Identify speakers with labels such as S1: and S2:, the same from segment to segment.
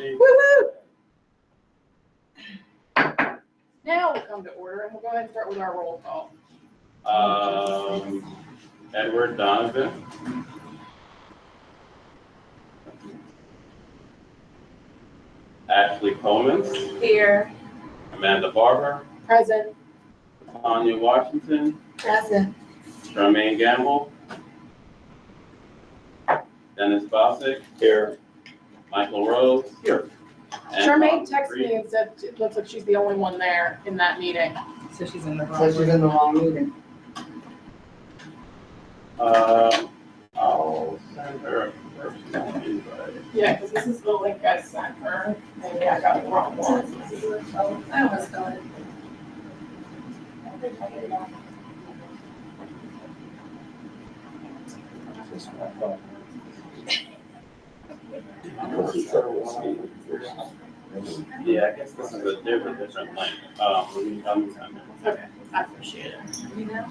S1: meeting.
S2: Woo-hoo!
S3: Now we'll come to order and we'll go ahead and start with our roll call.
S1: Edward Donovan. Ashley Coleman.
S3: Here.
S1: Amanda Barber.
S3: Present.
S1: Tanya Washington.
S2: Present.
S1: Charmaine Gamble. Dennis Bosick. Here. Michael Rose. Here. And
S3: Charmaine
S1: Bob
S3: texted me
S1: Reed.
S3: and said it looks like she's the only one there in that meeting.
S4: So she's in the
S2: So
S4: wrong.
S2: she's in the wrong meeting.
S1: I'll send her a personal invite.
S3: Yeah, because this is the link I sent her. Maybe I got the wrong one.
S4: I almost got it.
S1: Yeah, I guess this is a different link.
S3: Okay, I appreciate it.
S4: You know?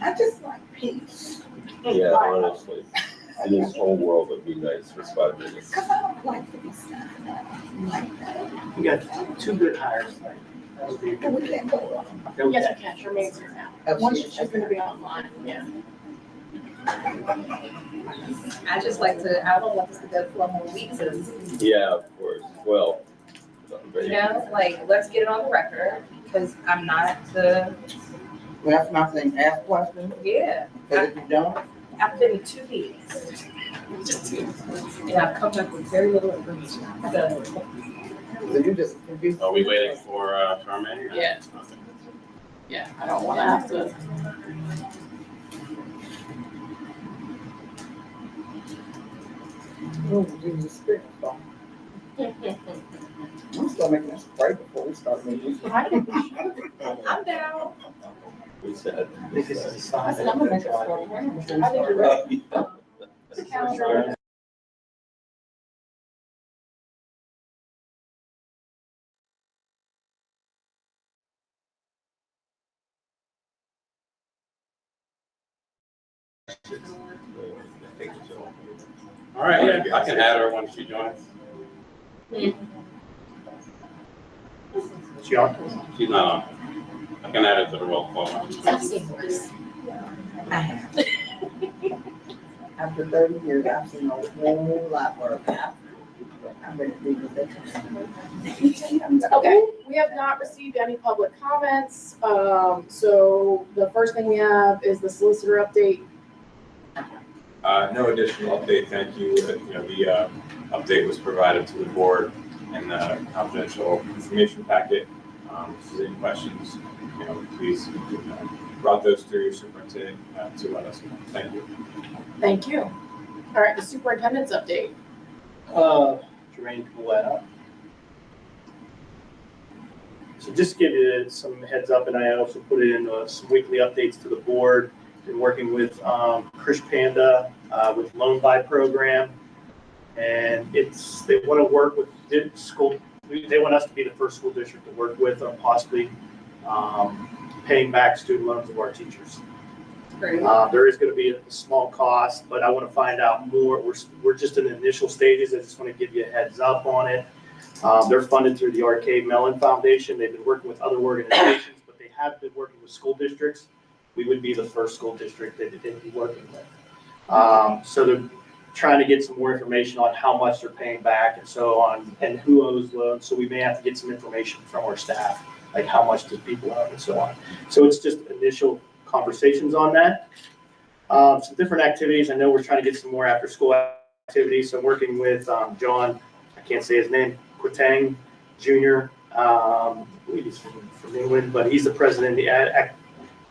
S2: I just like peace.
S5: Yeah, honestly, in this whole world would be nice for 5 minutes.
S2: Because I don't like peace. Like that.
S6: We got two good hires tonight. That would be a
S2: But
S6: good.
S2: we can't go wrong.
S3: Yes, we can. Charmaine's here now. Once she's going to be online, yeah.
S4: I just like to, I don't want this to go 4 more weeks of,
S5: Yeah, of course. Well,
S4: you know, like, let's get it on the record, because I'm not the,
S2: Well, that's my thing. Ask questions.
S4: yeah.
S2: Because if you don't,
S4: I've been in 2 meetings. And I've come up with very little information. So,
S2: then you just confuse.
S1: Are we waiting for Charmaine?
S3: Yeah.
S1: Okay.
S3: Yeah, I don't want to have to.
S2: Oh, Jesus Spirit. I'm still making us pray before we start meeting.
S4: I'm down.
S5: we said.
S6: I think this is a sign.
S2: I said, I'm gonna make us start praying before we start.
S3: The calendar.
S1: All right, yeah, I can add her when she joins.
S6: She on?
S1: She's not on. I can add her to the roll call.
S2: I have. After 30 years, I've seen a whole lot work happen. I'm ready to be with it.
S3: Okay, we have not received any public comments. So the first thing we have is the solicitor update.
S7: No additional update, thank you. The update was provided to the board in the confidential information packet. If there's any questions, please route those through your superintendent to let us know. Thank you.
S3: Thank you. All right, the superintendent's update.
S6: Jermaine Coletta. So just to give you some heads up, and I also put in some weekly updates to the board. Been working with Krish Panda with Loan Buy Program. And they want to work with school, they want us to be the first school district to work with on possibly paying back student loans of our teachers.
S4: Great.
S6: There is going to be a small cost, but I want to find out more. We're just in the initial stages. I just want to give you a heads up on it. They're funded through the Arcade Mellon Foundation. They've been working with other organizations, but they have been working with school districts. We would be the first school district that they'd be working with. So they're trying to get some more information on how much they're paying back and so on, and who owes loans. So we may have to get some information from our staff, like how much do people owe and so on. So it's just initial conversations on that. Some different activities. I know we're trying to get some more after school activities. So I'm working with John, I can't say his name, Quitang Jr. I believe he's from England, but he's the president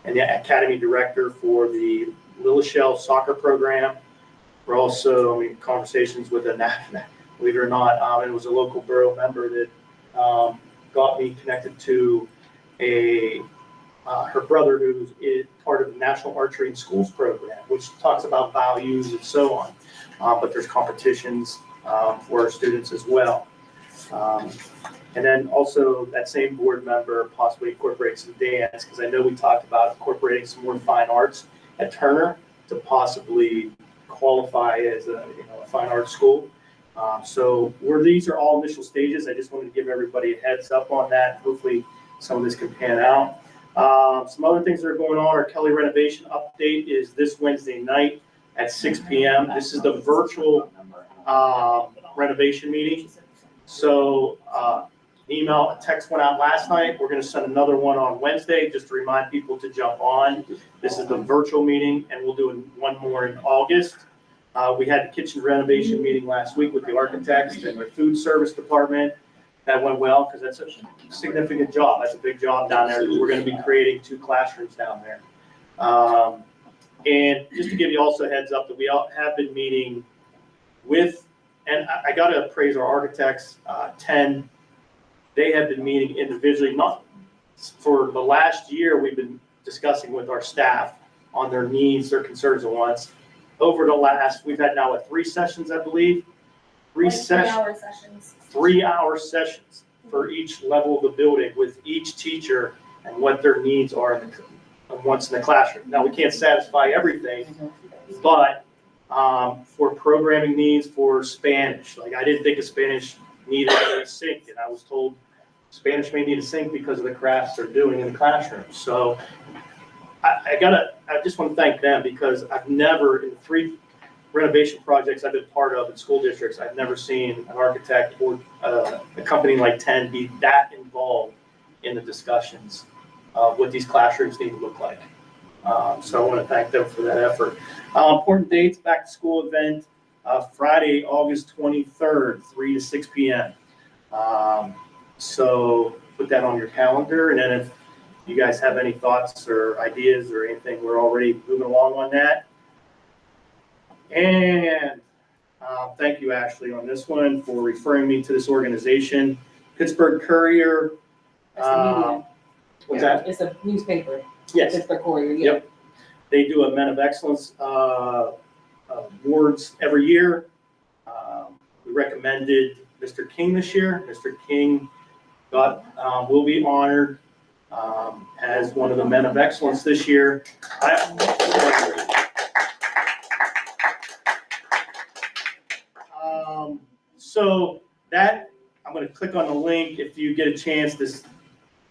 S6: and the academy director for the Lillishell soccer program. We're also in conversations with believe it or not, it was a local borough member that got me connected to her brother who's part of the National Archery in Schools program, which talks about values and so on. But there's competitions for our students as well. And then also that same board member possibly incorporate some dance, because I know we talked about incorporating some more fine arts at Turner to possibly qualify as a fine arts school. So these are all initial stages. I just wanted to give everybody a heads up on that. Hopefully some of this can pan out. Some other things that are going on, our Kelly renovation update is this Wednesday night at 6 p.m. This is the virtual renovation meeting. So a text went out last night. We're going to send another one on Wednesday just to remind people to jump on. This is the virtual meeting, and we'll do one more in August. We had the kitchen renovation meeting last week with the architects and the food service department. That went well because that's a significant job. That's a big job down there. We're going to be creating 2 classrooms down there. And just to give you also a heads up that we all have been meeting with, and I got to praise our architects, 10. They have been meeting individually. Not for the last year, we've been discussing with our staff on their needs, their concerns and wants. Over the last, we've had now 3 sessions, I believe.
S4: 3-hour sessions.
S6: 3-hour sessions for each level of the building with each teacher and what their needs are and what's in the classroom. Now, we can't satisfy everything, but for programming needs, for Spanish, like I didn't think a Spanish needed a sink, and I was told Spanish may need a sink because of the crafts they're doing in the classroom. So I just want to thank them because I've never, in 3 renovation projects I've been part of in school districts, I've never seen an architect or a company like 10 be that involved in the discussions of what these classrooms need to look like. So I want to thank them for that effort. Important dates, back to school event, Friday, August 23rd, 3 to 6 p.m. So put that on your calendar. And then if you guys have any thoughts or ideas or anything, we're already moving along on that. And thank you, Ashley, on this one for referring me to this organization. Pittsburgh Courier.
S4: That's the media.
S6: What's that?
S4: It's a newspaper.
S6: Yes.
S4: Pittsburgh Courier. Yeah.
S6: Yep. They do a Men of Excellence awards every year. We recommended Mr. King this year. Mr. King will be honored as one of the Men of Excellence this year. So that, I'm going to click on the link if you get a chance.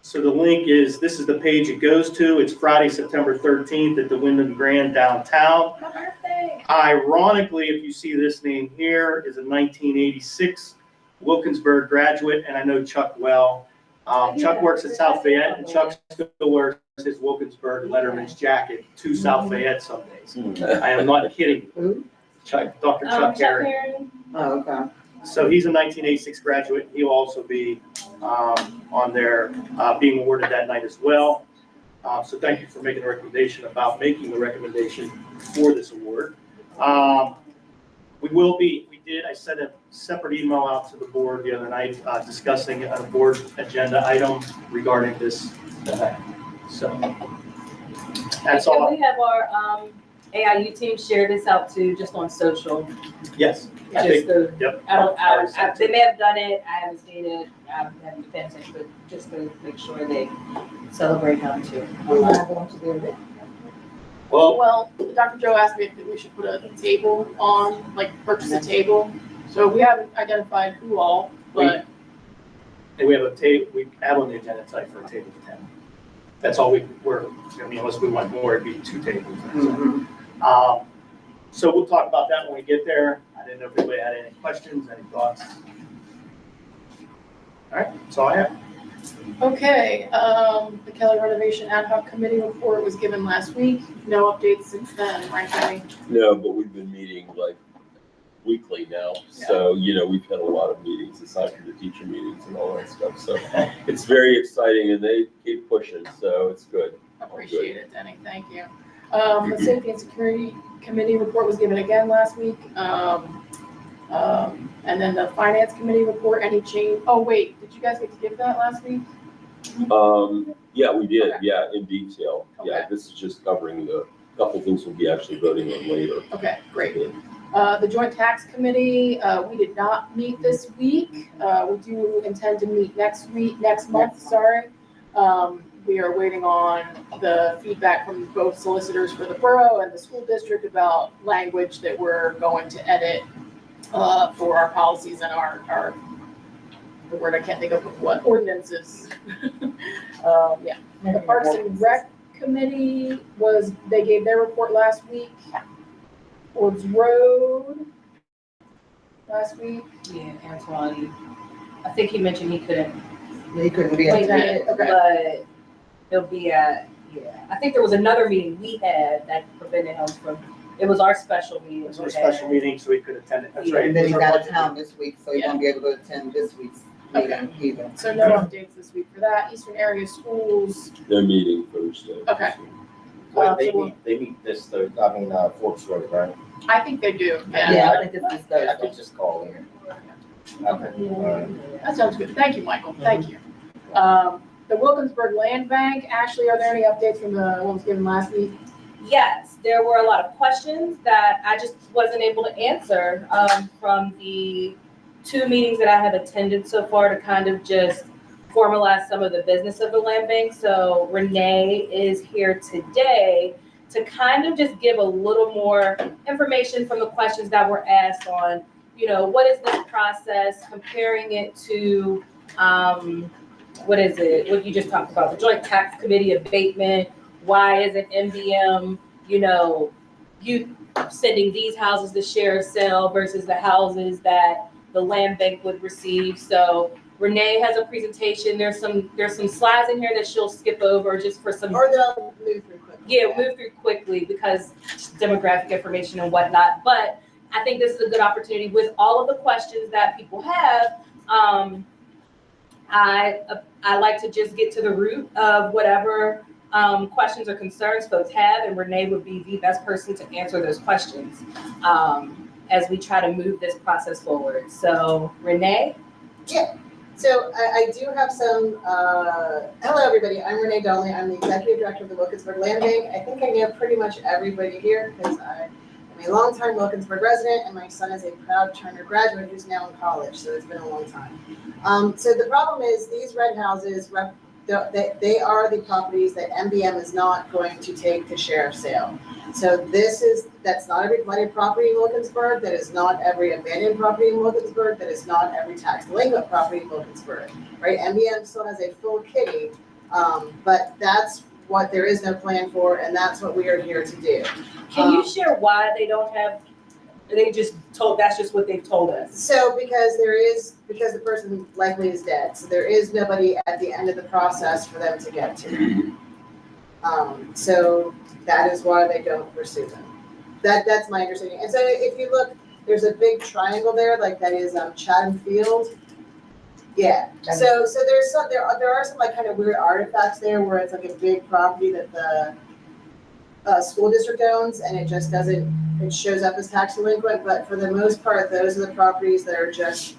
S6: So the link is, this is the page it goes to. It's Friday, September 13th at the Wyndham Grand downtown.
S4: My birthday.
S6: Ironically, if you see this name here, is a 1986 Wilkinsburg graduate, and I know Chuck well. Chuck works at South Fayette, and Chuck still wears his Wilkinsburg Letterman's jacket to South Fayette some days. I am not kidding.
S2: Who?
S6: Dr. Chuck Herring.
S2: Oh, okay.
S6: So he's a 1986 graduate. He'll also be on there being awarded that night as well. So thank you for making the recommendation about making the recommendation for this award. I sent a separate email out to the board the other night discussing a board agenda item regarding this event. So that's
S4: Can
S6: all.
S4: we have our AIU team share this out too, just on social?
S6: Yes. I
S4: Just
S6: think,
S4: to,
S6: yep.
S4: they may have done it, I haven't seen it, I haven't been paying attention, but just to make sure they celebrate them too.
S2: We're not going to do it.
S6: Well,
S3: Dr. Joe asked me if we should put a table on, like purchase a table. So we haven't identified who all, but
S6: and we have a table, we add on the agenda type for a table of 10. That's all unless we want more, it'd be 2 tables.
S2: Mhm.
S6: So we'll talk about that when we get there. I didn't know if anybody had any questions, any thoughts. All right, that's all I have.
S3: okay. The Kelly renovation ad hoc committee report was given last week. No updates since then, right, Jenny?
S5: No, but we've been meeting like weekly now. So, we've had a lot of meetings aside from the teacher meetings and all that stuff. So it's very exciting and they keep pushing. So it's good.
S3: Appreciate it, Denny. Thank you. The safety and security committee report was given again last week. And then the finance committee report, any change? Oh, wait, did you guys get to give that last week?
S5: Yeah, we did.
S3: Okay.
S5: Yeah, in detail. Yeah,
S3: Okay.
S5: this is just covering the couple things we'll be actually voting on later.
S3: Okay, great. The joint tax committee, we did not meet this week. We do intend to meet next month, sorry. We are waiting on the feedback from both solicitors for the borough and the school district about language that we're going to edit for our policies and our, the word I can't think of, what ordinances. Yeah, the Parks and Rec Committee they gave their report last week. Forbes Road last week.
S4: Yeah, Antoine, I think he mentioned he couldn't
S2: He couldn't be
S4: make
S2: attended.
S4: it,
S3: Okay.
S4: but he'll be at, yeah. I think there was another meeting we had that prevented him from, it was our special meeting.
S6: It was
S4: we
S6: our
S4: had.
S6: special meeting, so we could attend it. That's
S4: Yeah.
S6: right.
S2: And then he's
S6: It was our
S2: out of
S6: budget
S2: town this week, so he won't be able to attend this week's meeting either.
S3: So no updates this week for that. Eastern Area Schools.
S5: They're meeting Thursday.
S3: Okay.
S8: Well, they meet this Thursday, I mean, Forbes Road, right?
S3: I think they do.
S2: Yeah, I think it's this
S8: I
S2: Thursday.
S8: could just call in.
S3: That sounds good. Thank you, Michael. Thank you. The Wilkinsburg Land Bank. Ashley, are there any updates from the one was given last week?
S4: Yes, there were a lot of questions that I just wasn't able to answer from the 2 meetings that I have attended so far to kind of just formalize some of the business of the land bank. So Renee is here today to kind of just give a little more information from the questions that were asked on, what is this process, comparing it to, what is it, what you just talked about, the Joint Tax Committee abatement. Why isn't MBM, you sending these houses to share sale versus the houses that the land bank would receive? So Renee has a presentation. There's some slides in here that she'll skip over just for some.
S2: Or they'll move through quickly.
S4: Yeah, move through quickly because demographic information and whatnot. But I think this is a good opportunity with all of the questions that people have. I like to just get to the root of whatever questions or concerns folks have, and Renee would be the best person to answer those questions as we try to move this process forward. So Renee?
S9: Yeah, so I do have some, hello everybody, I'm Renee Donnelly, I'm the Executive Director of the Wilkinsburg Land Bank. I think I know pretty much everybody here because I am a longtime Wilkinsburg resident and my son is a proud Turner graduate who's now in college, so it's been a long time. So the problem is these red houses, they are the properties that MBM is not going to take to share sale. So that's not every flooded property in Wilkinsburg, that is not every abandoned property in Wilkinsburg, that is not every tax delinquent property in Wilkinsburg, right? MBM still has a full kitty, but that's what there is no plan for, and that's what we are here to do.
S4: Can you share why they don't have, they just told, that's just what they've told us?
S9: So because the person likely is dead, so there is nobody at the end of the process for them to get to. So that is why they don't pursue them. That's my understanding. And so if you look, there's a big triangle there, like that is Chatham Field. Yeah. So there are some like kind of weird artifacts there where it's like a big property that the school district owns, and it just doesn't. It shows up as tax delinquent, but for the most part, those are the properties that are just.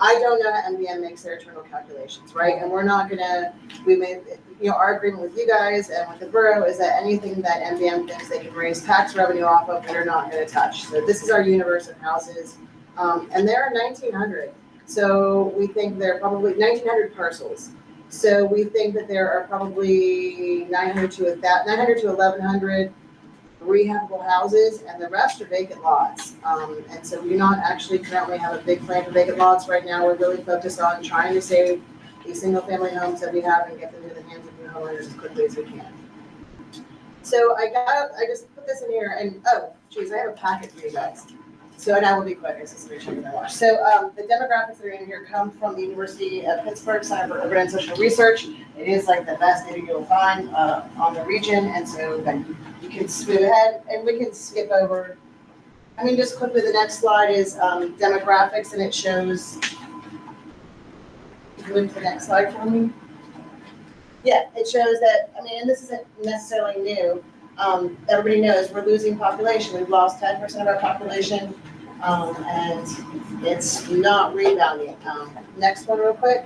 S9: I don't know how MBM makes their internal calculations, right? And we're not gonna. We made, our agreement with you guys and with the borough is that anything that MBM thinks they can raise tax revenue off of, we're not gonna touch. So this is our universe of houses, and there are 1,900. So we think there are probably 1,900 parcels. So we think that there are probably 900 to 1,100 rehabable houses, and the rest are vacant lots. And so we do not actually currently have a big plan for vacant lots right now. We're really focused on trying to save these single-family homes that we have and get them into the hands of new homeowners as quickly as we can. So I just put this in here, and oh, geez, I have a packet for you guys. So, and I will be quick, it's just make sure that I watch. So the demographics that are in here come from the University of Pittsburgh Center for Urban and Social Research. It is like the best data you'll find on the region, and so then you can move ahead, and we can skip over. I mean, just quickly, the next slide is demographics, and it shows. Go into the next slide for me. Yeah, it shows that. I mean, and this isn't necessarily new. Everybody knows we're losing population. We've lost 10% of our population, and it's not rebounding. Next one real quick.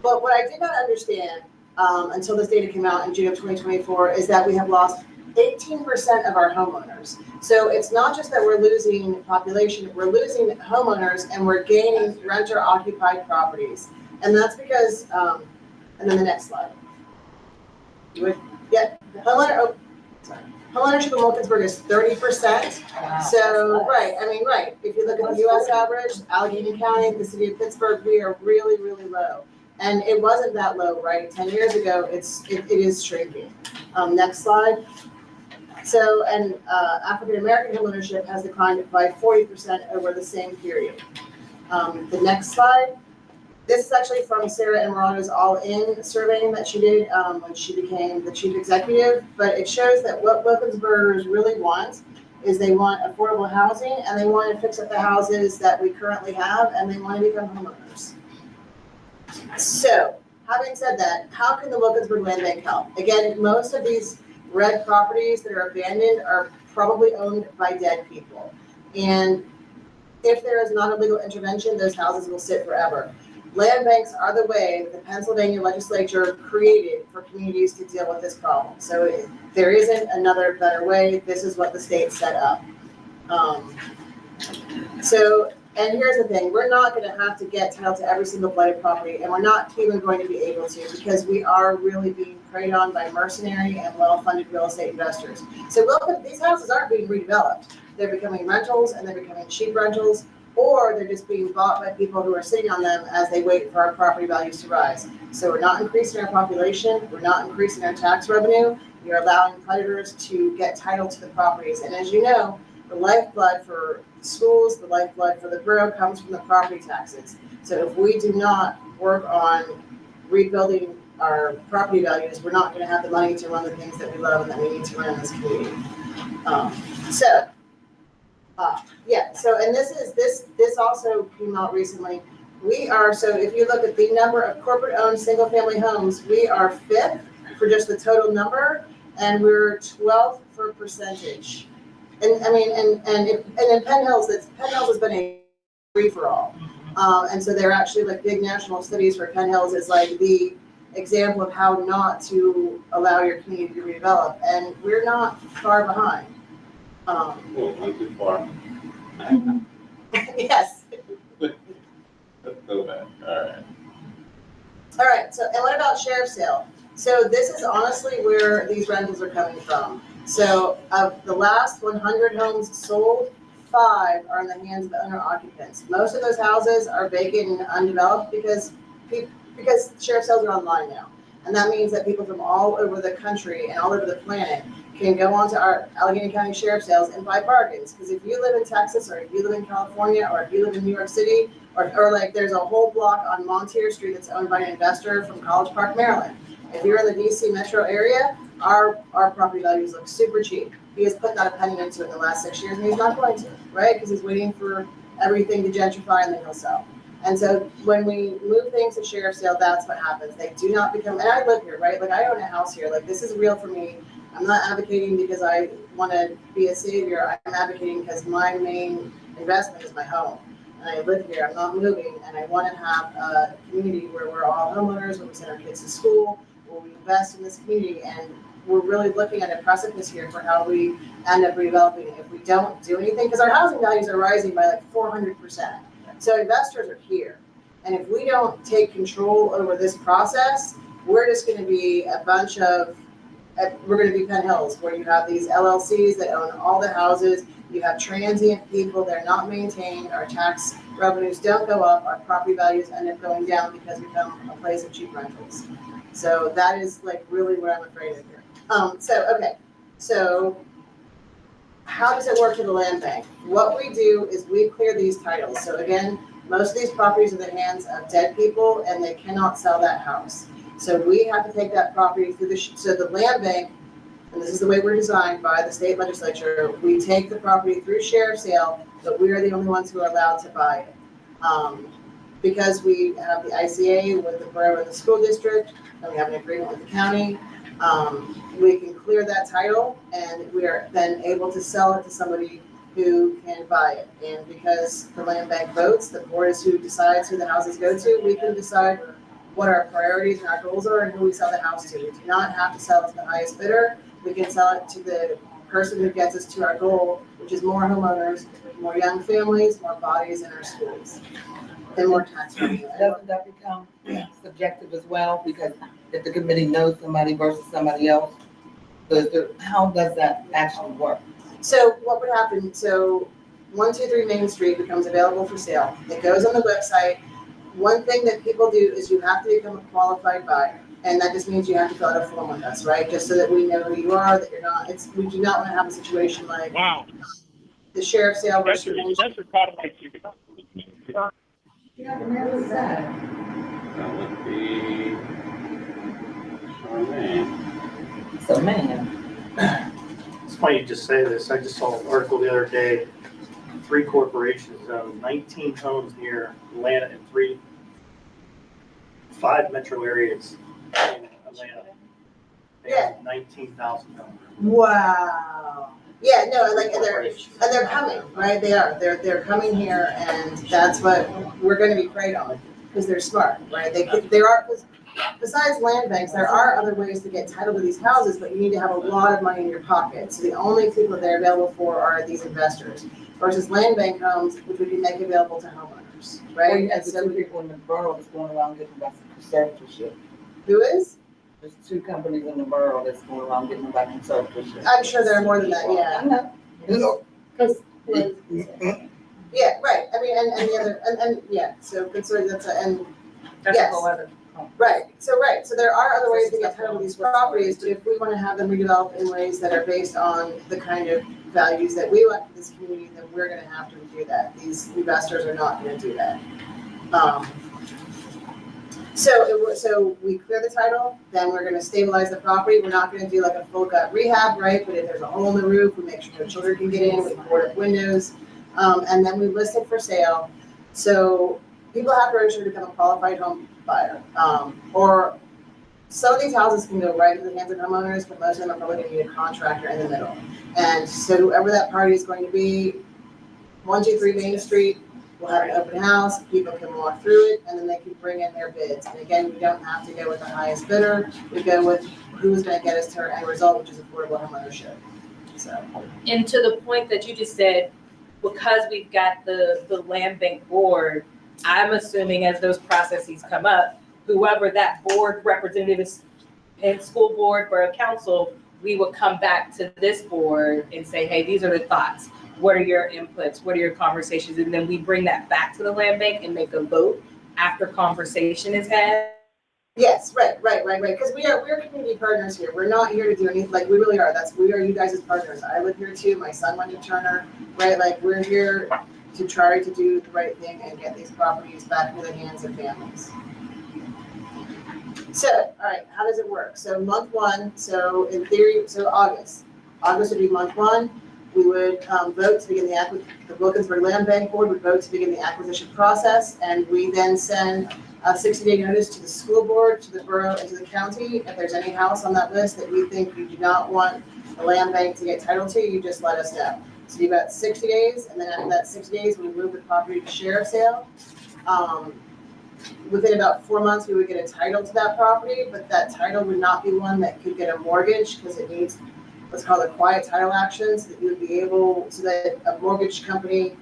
S9: But what I did not understand until this data came out in June of 2024 is that we have lost 18% of our homeowners. So it's not just that we're losing population, we're losing homeowners and we're gaining renter occupied properties. And that's because, and then the next slide. Yeah, Homeownership in Wilkinsburg is 30%. So, right, if you look at the US average, Allegheny County, the city of Pittsburgh, we are really, really low. And it wasn't that low, right? 10 years ago, it is shrinking. Next slide. So, and African-American homeownership has declined by 40% over the same period. The next slide. This is actually from Sarah Emeraldo's All-In surveying that she did when she became the chief executive, but it shows that what Wilkinsburgers really want is they want affordable housing, and they want to fix up the houses that we currently have, and they want to become homeowners. So, having said that, how can the Wilkinsburg Land Bank help? Again, most of these red properties that are abandoned are probably owned by dead people. And if there is not a legal intervention, those houses will sit forever. Land banks are the way that the Pennsylvania legislature created for communities to deal with this problem. So there isn't another better way. This is what the state set up. And here's the thing, we're not gonna have to get title to every single blighted property, and we're not even going to be able to, because we are really being preyed on by mercenary and well-funded real estate investors. So these houses aren't being redeveloped. They're becoming rentals, and they're becoming cheap rentals, or they're just being bought by people who are sitting on them as they wait for our property values to rise. So we're not increasing our population, we're not increasing our tax revenue, you're allowing predators to get title to the properties. And as you know, the lifeblood for schools, the lifeblood for the borough comes from the property taxes. So if we do not work on rebuilding our property values, we're not gonna have the money to run the things that we love and that we need to run in this community. And this also came out recently. So if you look at the number of corporate-owned single-family homes, we are 5th for just the total number, and we're 12th for percentage. And in Penn Hills has been a free-for-all. And so they're actually like big national studies for Penn Hills is like the example of how not to allow your community to redevelop, and we're not far behind.
S1: Not too far.
S9: Yes.
S1: That's so bad.
S9: All right, so, and what about sheriff's sale? So this is honestly where these rentals are coming from. So of the last 100 homes sold, 5 are in the hands of the owner occupants. Most of those houses are vacant and undeveloped because sheriff's sales are online now. And that means that people from all over the country and all over the planet can go onto our Allegheny County Sheriff Sales and buy bargains. Because if you live in Texas, or if you live in California, or if you live in New York City, or like there's a whole block on Montier Street that's owned by an investor from College Park, Maryland. If you're in the DC metro area, our property values look super cheap. He has put not a penny into it in the last 6 years, and he's not going to, right? Because he's waiting for everything to gentrify and then he'll sell. And so when we move things to sheriff's sale, that's what happens. They do not become, and I live here, right? Like I own a house here. Like this is real for me. I'm not advocating because I want to be a savior. I'm advocating because my main investment is my home. And I live here, I'm not moving, and I want to have a community where we're all homeowners, where we send our kids to school, where we invest in this community, and we're really looking at a precipice here for how we end up redeveloping it if we don't do anything, because our housing values are rising by like 400%. So investors are here, and if we don't take control over this process, we're just going to be a bunch of, we're going to be Penn Hills, where you have these LLCs that own all the houses, you have transient people, they're not maintained, our tax revenues don't go up, our property values end up going down because we become a place of cheap rentals. So that is like really what I'm afraid of here. So how does it work for the land bank? What we do is we clear these titles. So again, most of these properties are in the hands of dead people and they cannot sell that house. So we have to take that property through so the land bank, and this is the way we're designed by the state legislature, we take the property through sheriff's sale, but we are the only ones who are allowed to buy it. Because we have the ICA with the borough and the school district, and we have an agreement with the county, we can clear that title and we are then able to sell it to somebody who can buy it. And because the land bank votes, the board is who decides who the houses go to, we can decide what our priorities and our goals are and who we sell the house to. We do not have to sell it to the highest bidder. We can sell it to the person who gets us to our goal, which is more homeowners, more young families, more bodies in our schools, and more tax revenue.
S10: Doesn't that become subjective as well? Because if the committee knows somebody versus somebody else,
S2: How does that actually work?
S9: So what would happen, so 123 Main Street becomes available for sale. It goes on the website. One thing that people do is you have to become a qualified buyer. And that just means you have to fill out a form with us, right? Just so that we know who you are, that you're not, we do not want to have a situation like the sheriff's sale versus Main Street.
S2: Yeah, where is that?
S1: That would be Charmaine.
S2: So, man.
S6: It's funny you just say this. I just saw an article the other day. 3 corporations own 19 homes near Atlanta and 5 metro areas in Atlanta. They have 19,000 homes.
S9: Wow. Yeah, no, like, and they're coming, right? They are. They're coming here, and that's what we're going to be preyed on because they're smart, right? There are, besides land banks, there are other ways to get title to these houses, but you need to have a lot of money in your pocket. So the only people that they're available for are these investors versus land bank homes, which we can make available to homeowners, right?
S2: As the 2 people in the borough that's going around getting back conservatorship.
S9: Who is?
S2: There's 2 companies in the borough that's going around getting back conservatorship.
S9: I'm sure there are more than that, yeah.
S2: I know.
S3: Because
S9: Yeah, right. I mean, and the other, and yeah, so consider that's and
S3: that's a
S9: Yes.
S3: whole other.
S9: right. So there are other ways to get title to these properties, but if we want to have them redeveloped in ways that are based on the kind of values that we want for this community, then we're gonna have to do that. These investors are not gonna do that. So we clear the title, then we're gonna stabilize the property. We're not gonna do like a full gut rehab, right? But if there's a hole in the roof, we make sure no children can get in, we board up windows. And then we list it for sale. So people have to register to become a qualified home buyer. Or some of these houses can go right into the hands of homeowners, but most of them are probably gonna need a contractor in the middle. And so whoever that party is going to be, 123 Main Street, we'll have an open house, people can walk through it, and then they can bring in their bids. And again, we don't have to go with the highest bidder, we go with who's gonna get us to our end result, which is affordable homeownership. So,
S4: And to the point that you just said, because we've got the land bank board, I'm assuming as those processes come up, whoever that board representative is in school board, borough council, we will come back to this board and say, hey, these are the thoughts. What are your inputs? What are your conversations? And then we bring that back to the land bank and make a vote after conversation is had.
S9: yes, right, because we're community partners here. We're not here to do anything, like, we really are. We are you guys' partners. I live here too, my son went to Turner, right? Like, we're here to try to do the right thing and get these properties back into the hands of families. So, all right, how does it work? So month 1, so in theory, so August would be month 1. We would vote to begin the Wilkinsburg Land Bank Board would vote to begin the acquisition process, and we then send a 60-day notice to the school board, to the borough, and to the county. If there's any house on that list that you think you do not want the land bank to get title to, you just let us know. So you got 60 days, and then after that 60 days, we move the property to sheriff's sale. Within about 4 months, we would get a title to that property, but that title would not be one that could get a mortgage because it needs what's called a quiet title action, so that you would be able, so that a mortgage company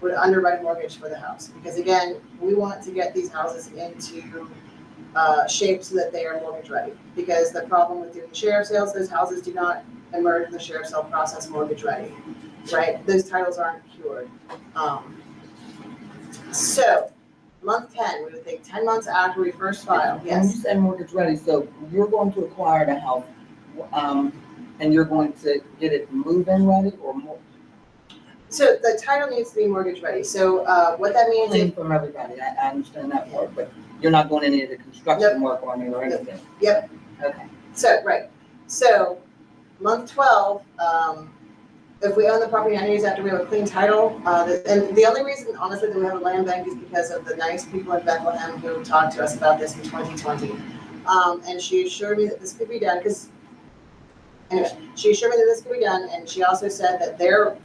S9: would underwrite a mortgage for the house. Because again, we want to get these houses into shape so that they are mortgage ready. Because the problem with doing sheriff sales, those houses do not emerge in the sheriff sale process mortgage ready, right? Those titles aren't cured. So month 10, we would take 10 months after we first file.
S2: When you
S9: Yes.
S2: say mortgage ready, so you're going to acquire the house, and you're going to get it move-in ready or more?
S9: So the title needs to be mortgage ready. So what that means is,
S2: Clean from everybody, I understand that part, but you're not doing any of the construction work on it or anything?
S9: Yep.
S2: Okay.
S9: so, right. So month 12, if we own the property 90 days after we have a clean title, and the only reason, honestly, that we have a land bank is because of the nice people in Bethlehem who talked to us about this in 2020. And she assured me that this could be done, because, anyway, she assured me that this could be done, and she also said that their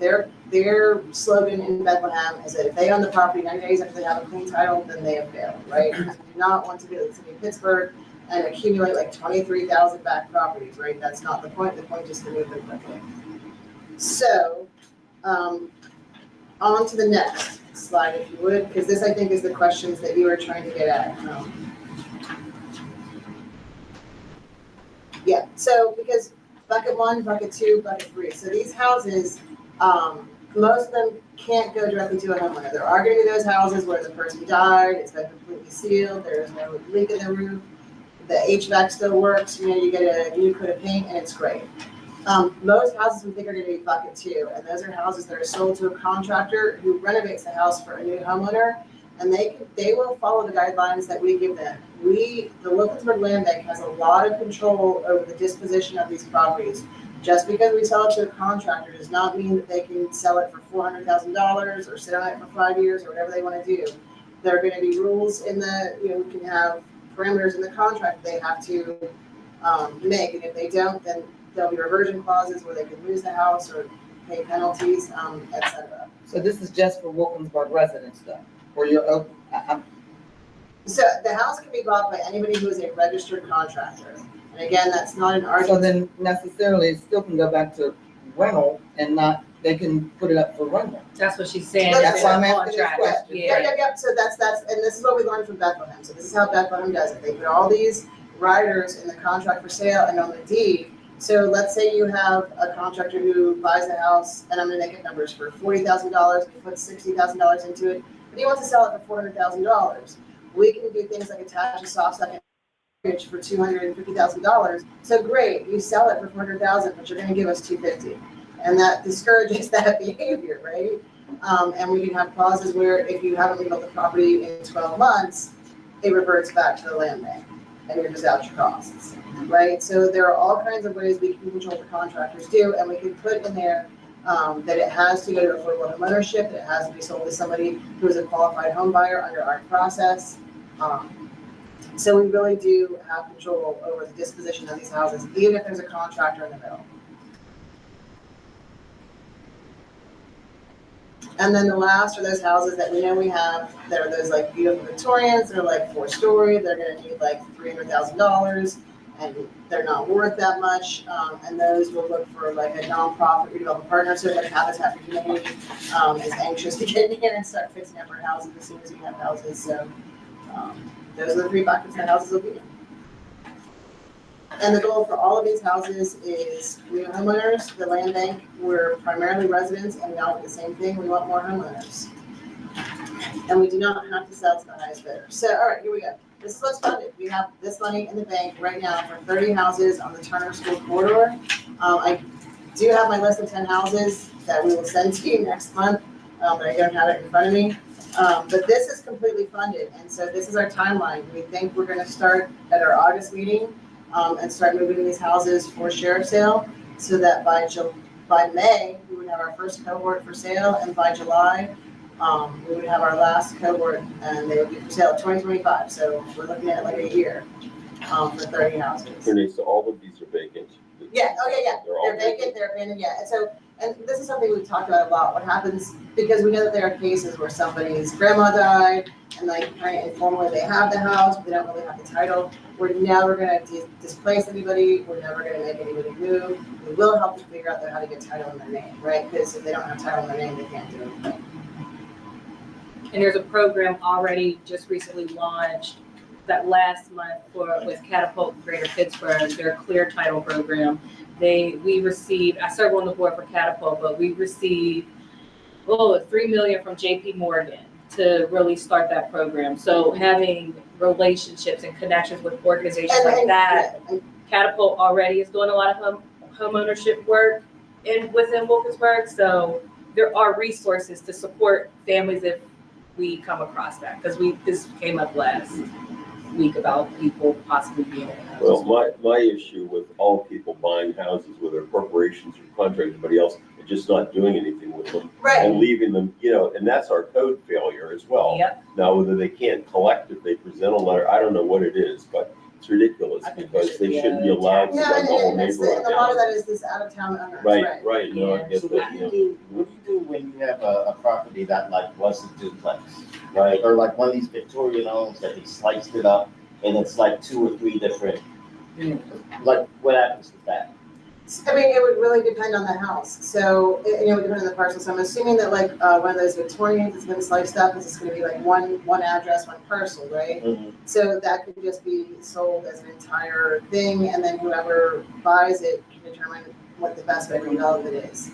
S9: slogan in Bethlehem is that if they own the property 90 days after they have a clean title, then they have failed, right? Because we do not want to be like the city of Pittsburgh and accumulate like 23,000 back properties, right? That's not the point. The point is to move them quickly. So, on to the next slide, if you would, because this, I think, is the questions that you were trying to get at. Yeah, so because bucket 1, bucket 2, bucket 3. So these houses, most of them can't go directly to a homeowner. There are gonna be those houses where the person died, it's been completely sealed, there's no leak in the roof, the HVAC still works, you get a new coat of paint and it's great. Most houses we think are gonna be bucket 2, and those are houses that are sold to a contractor who renovates the house for a new homeowner, and they will follow the guidelines that we give them. The Wilkinsburg Land Bank has a lot of control over the disposition of these properties. Just because we sell it to a contractor does not mean that they can sell it for $400,000 or sit on it for 5 years or whatever they want to do. There are going to be rules in the, we can have parameters in the contract they have to make, and if they don't, then there'll be reversion clauses where they can lose the house or pay penalties, etc.
S2: So this is just for Wilkinsburg residents though, or you're open,
S9: So the house can be bought by anybody who is a registered contractor. And again, that's not an
S2: so
S9: argument.
S2: then necessarily it still can go back to rental and not, they can put it up for rental.
S4: That's what she's saying.
S9: That's
S4: it's
S2: why
S4: a
S2: I'm asking this
S4: contract.
S2: question.
S4: Yeah.
S9: Yep. So that's, and this is what we learned from Bethlehem. So this is how Bethlehem does it. They put all these riders in the contract for sale and on the deed. So let's say you have a contractor who buys a house, and I'm gonna make it numbers, for $40,000, he puts $60,000 into it, but he wants to sell it for $400,000. We can do things like attach a soft second mortgage for $250,000. So great, you sell it for $400,000, but you're gonna give us $250,000. And that discourages that behavior, right? And we can have clauses where if you haven't rebuilt the property in 12 months, it reverts back to the land bank and you're just out your costs, right? So there are all kinds of ways we can control what the contractors do, and we can put in there that it has to go to affordable home ownership, that it has to be sold to somebody who is a qualified home buyer under our process. So we really do have control over the disposition of these houses, even if there's a contractor in the middle. And then the last are those houses that we know we have, that are those like beautiful Victorians, they're like 4-story, they're gonna need like $300,000, and they're not worth that much. And those will look for like a nonprofit redevelopment partner, so like Habitat for Humanity is anxious to get in here and start fixing up our houses as soon as we have houses. So those are the 3 buckets that houses will be in. And the goal for all of these houses is new homeowners. The land bank, we're primarily residents, and we all want the same thing. We want more homeowners. And we do not have to sell to the highest bidder. So, all right, here we go. This is what's funded. We have this money in the bank right now for 30 houses on the Turner School corridor. I do have my list of 10 houses that we will send to you next month, but I don't have it in front of me. But this is completely funded, and so this is our timeline. We think we're going to start at our August meeting and start moving these houses for sheriff sale, so that by May, we would have our first cohort for sale, and by July, we would have our last cohort, and they would be for sale 2025. So we're looking at like a year for 30 houses.
S5: Renee, so all of these are vacant?
S9: Yeah, yeah.
S5: They're all
S9: They're vacant, they're abandoned, yeah. And this is something we've talked about a lot. What happens, because we know that there are cases where somebody's grandma died, and like kind of informally they have the house, but they don't really have the title. We're never gonna displace anybody, we're never gonna make anybody move. We will help them figure out how to get title in their name, right? Because if they don't have title in their name, they can't do anything.
S4: And there's a program already just recently launched that last month with Catapult Greater Pittsburgh, their Clear Title program. We received, I serve on the board for Catapult, but we received $3 million from JP Morgan to really start that program. So having relationships and connections with organizations like that, Catapult already is doing a lot of home ownership work within Wilkinsburg. So there are resources to support families if we come across that, because this came up last week about people possibly being in a house.
S5: Well, my issue with all people buying houses, whether corporations or contractors, anybody else, and just not doing anything with them
S9: Right.
S5: and leaving them, and that's our code failure as well.
S4: Yep.
S5: Now, whether they can't collect if they present a letter, I don't know what it is, but it's ridiculous because they shouldn't be allowed to
S9: No,
S5: run the whole
S9: and a
S5: neighborhood
S9: lot of
S5: down.
S9: that is this out of town owners, right?
S5: Right, no, I get
S8: So
S5: that,
S8: what do you do when you have a property that like was a duplex, right? Or like one of these Victorian homes that they sliced it up and it's like 2 or 3 different, like what happens with that?
S9: I mean, it would really depend on the house. So, it would depend on the parcel. So I'm assuming that like one of those Victorians that's been sliced up is just gonna be like one address, one parcel, right?
S8: Mhm.
S9: So that could just be sold as an entire thing, and then whoever buys it can determine determine what the best way to develop it is.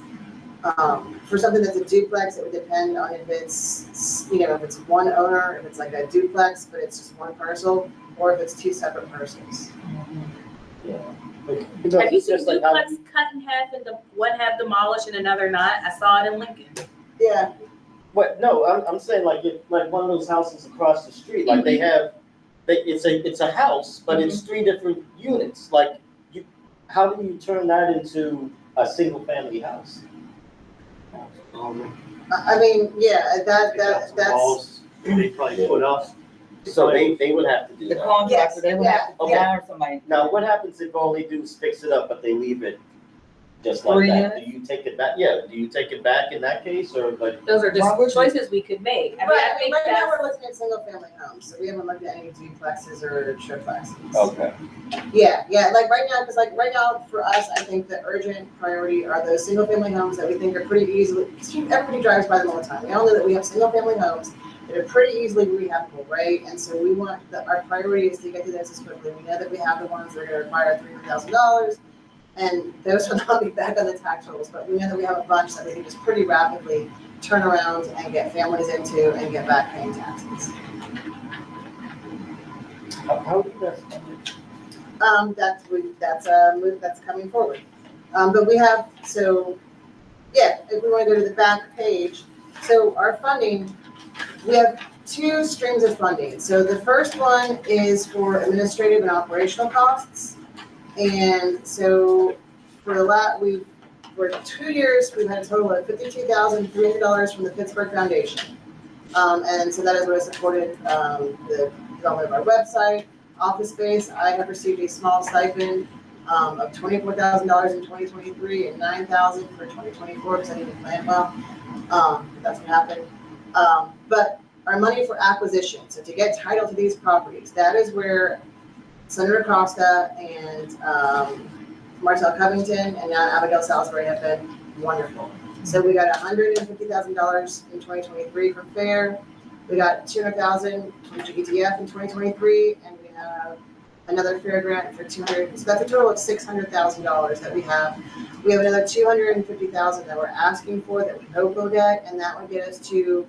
S9: For something that's a duplex, it would depend on if it's, if it's one owner, if it's like a duplex, but it's just one parcel, or if it's two separate parcels.
S8: Yeah.
S4: Have you seen duplex cut in half and one half demolished and another not? I saw it in Lincoln.
S9: Yeah,
S8: What, no, I'm saying like, like one of those houses across the street, like they have, it's a house, but it's 3 different units, like, how do you turn that into a single family house?
S9: I mean, yeah, that's.
S6: Walls, they probably put up.
S8: So they would have to do
S2: The
S8: that.
S2: contractor, they would have to
S8: Yeah.
S2: hire somebody.
S8: Now, what happens if all they do is fix it up, but they leave it just like
S2: 3
S8: that? Do you take it back? Yeah, do you take it back in that case, or like?
S4: Those are
S2: Why would
S4: just
S2: you?
S4: choices we could make. I mean,
S9: Right,
S4: I think
S9: right now
S4: that's,
S9: we're looking at single family homes, so we haven't looked at any duplexes or triplexes.
S8: Okay.
S9: Yeah, like right now, because like right now for us, I think the urgent priority are those single family homes that we think are pretty easily, because everybody drives by them all the time. We all know that we have single family homes that are pretty easily rehabbable, right? And so we want, our priority is to get to those as quickly. We know that we have the ones that are gonna require $300,000, and those will not be back on the tax rolls, but we know that we have a bunch that we can just pretty rapidly turn around and get families into and get back paying taxes.
S8: How do you guys?
S9: That's a move that's coming forward. But we have, so, yeah, if we wanna go to the back page, so our funding, we have 2 streams of funding. So the first one is for administrative and operational costs. And so for 2 years, we've had a total of $52,300 from the Pittsburgh Foundation. And so that is what has supported the development of our website, office space. I have received a small stipend of $24,000 in 2023 and $9,000 for 2024 because I didn't plan well. That's what happened. But our money for acquisition, so to get title to these properties, that is where Senator Costa and Martell Covington and now Abigail Salisbury have been wonderful. So we got $150,000 in 2023 from FAIR. We got $200,000 from GETF in 2023, and we have another FAIR grant for $200,000. So that's a total of $600,000 that we have. We have another $250,000 that we're asking for that we hope we'll get, and that would get us to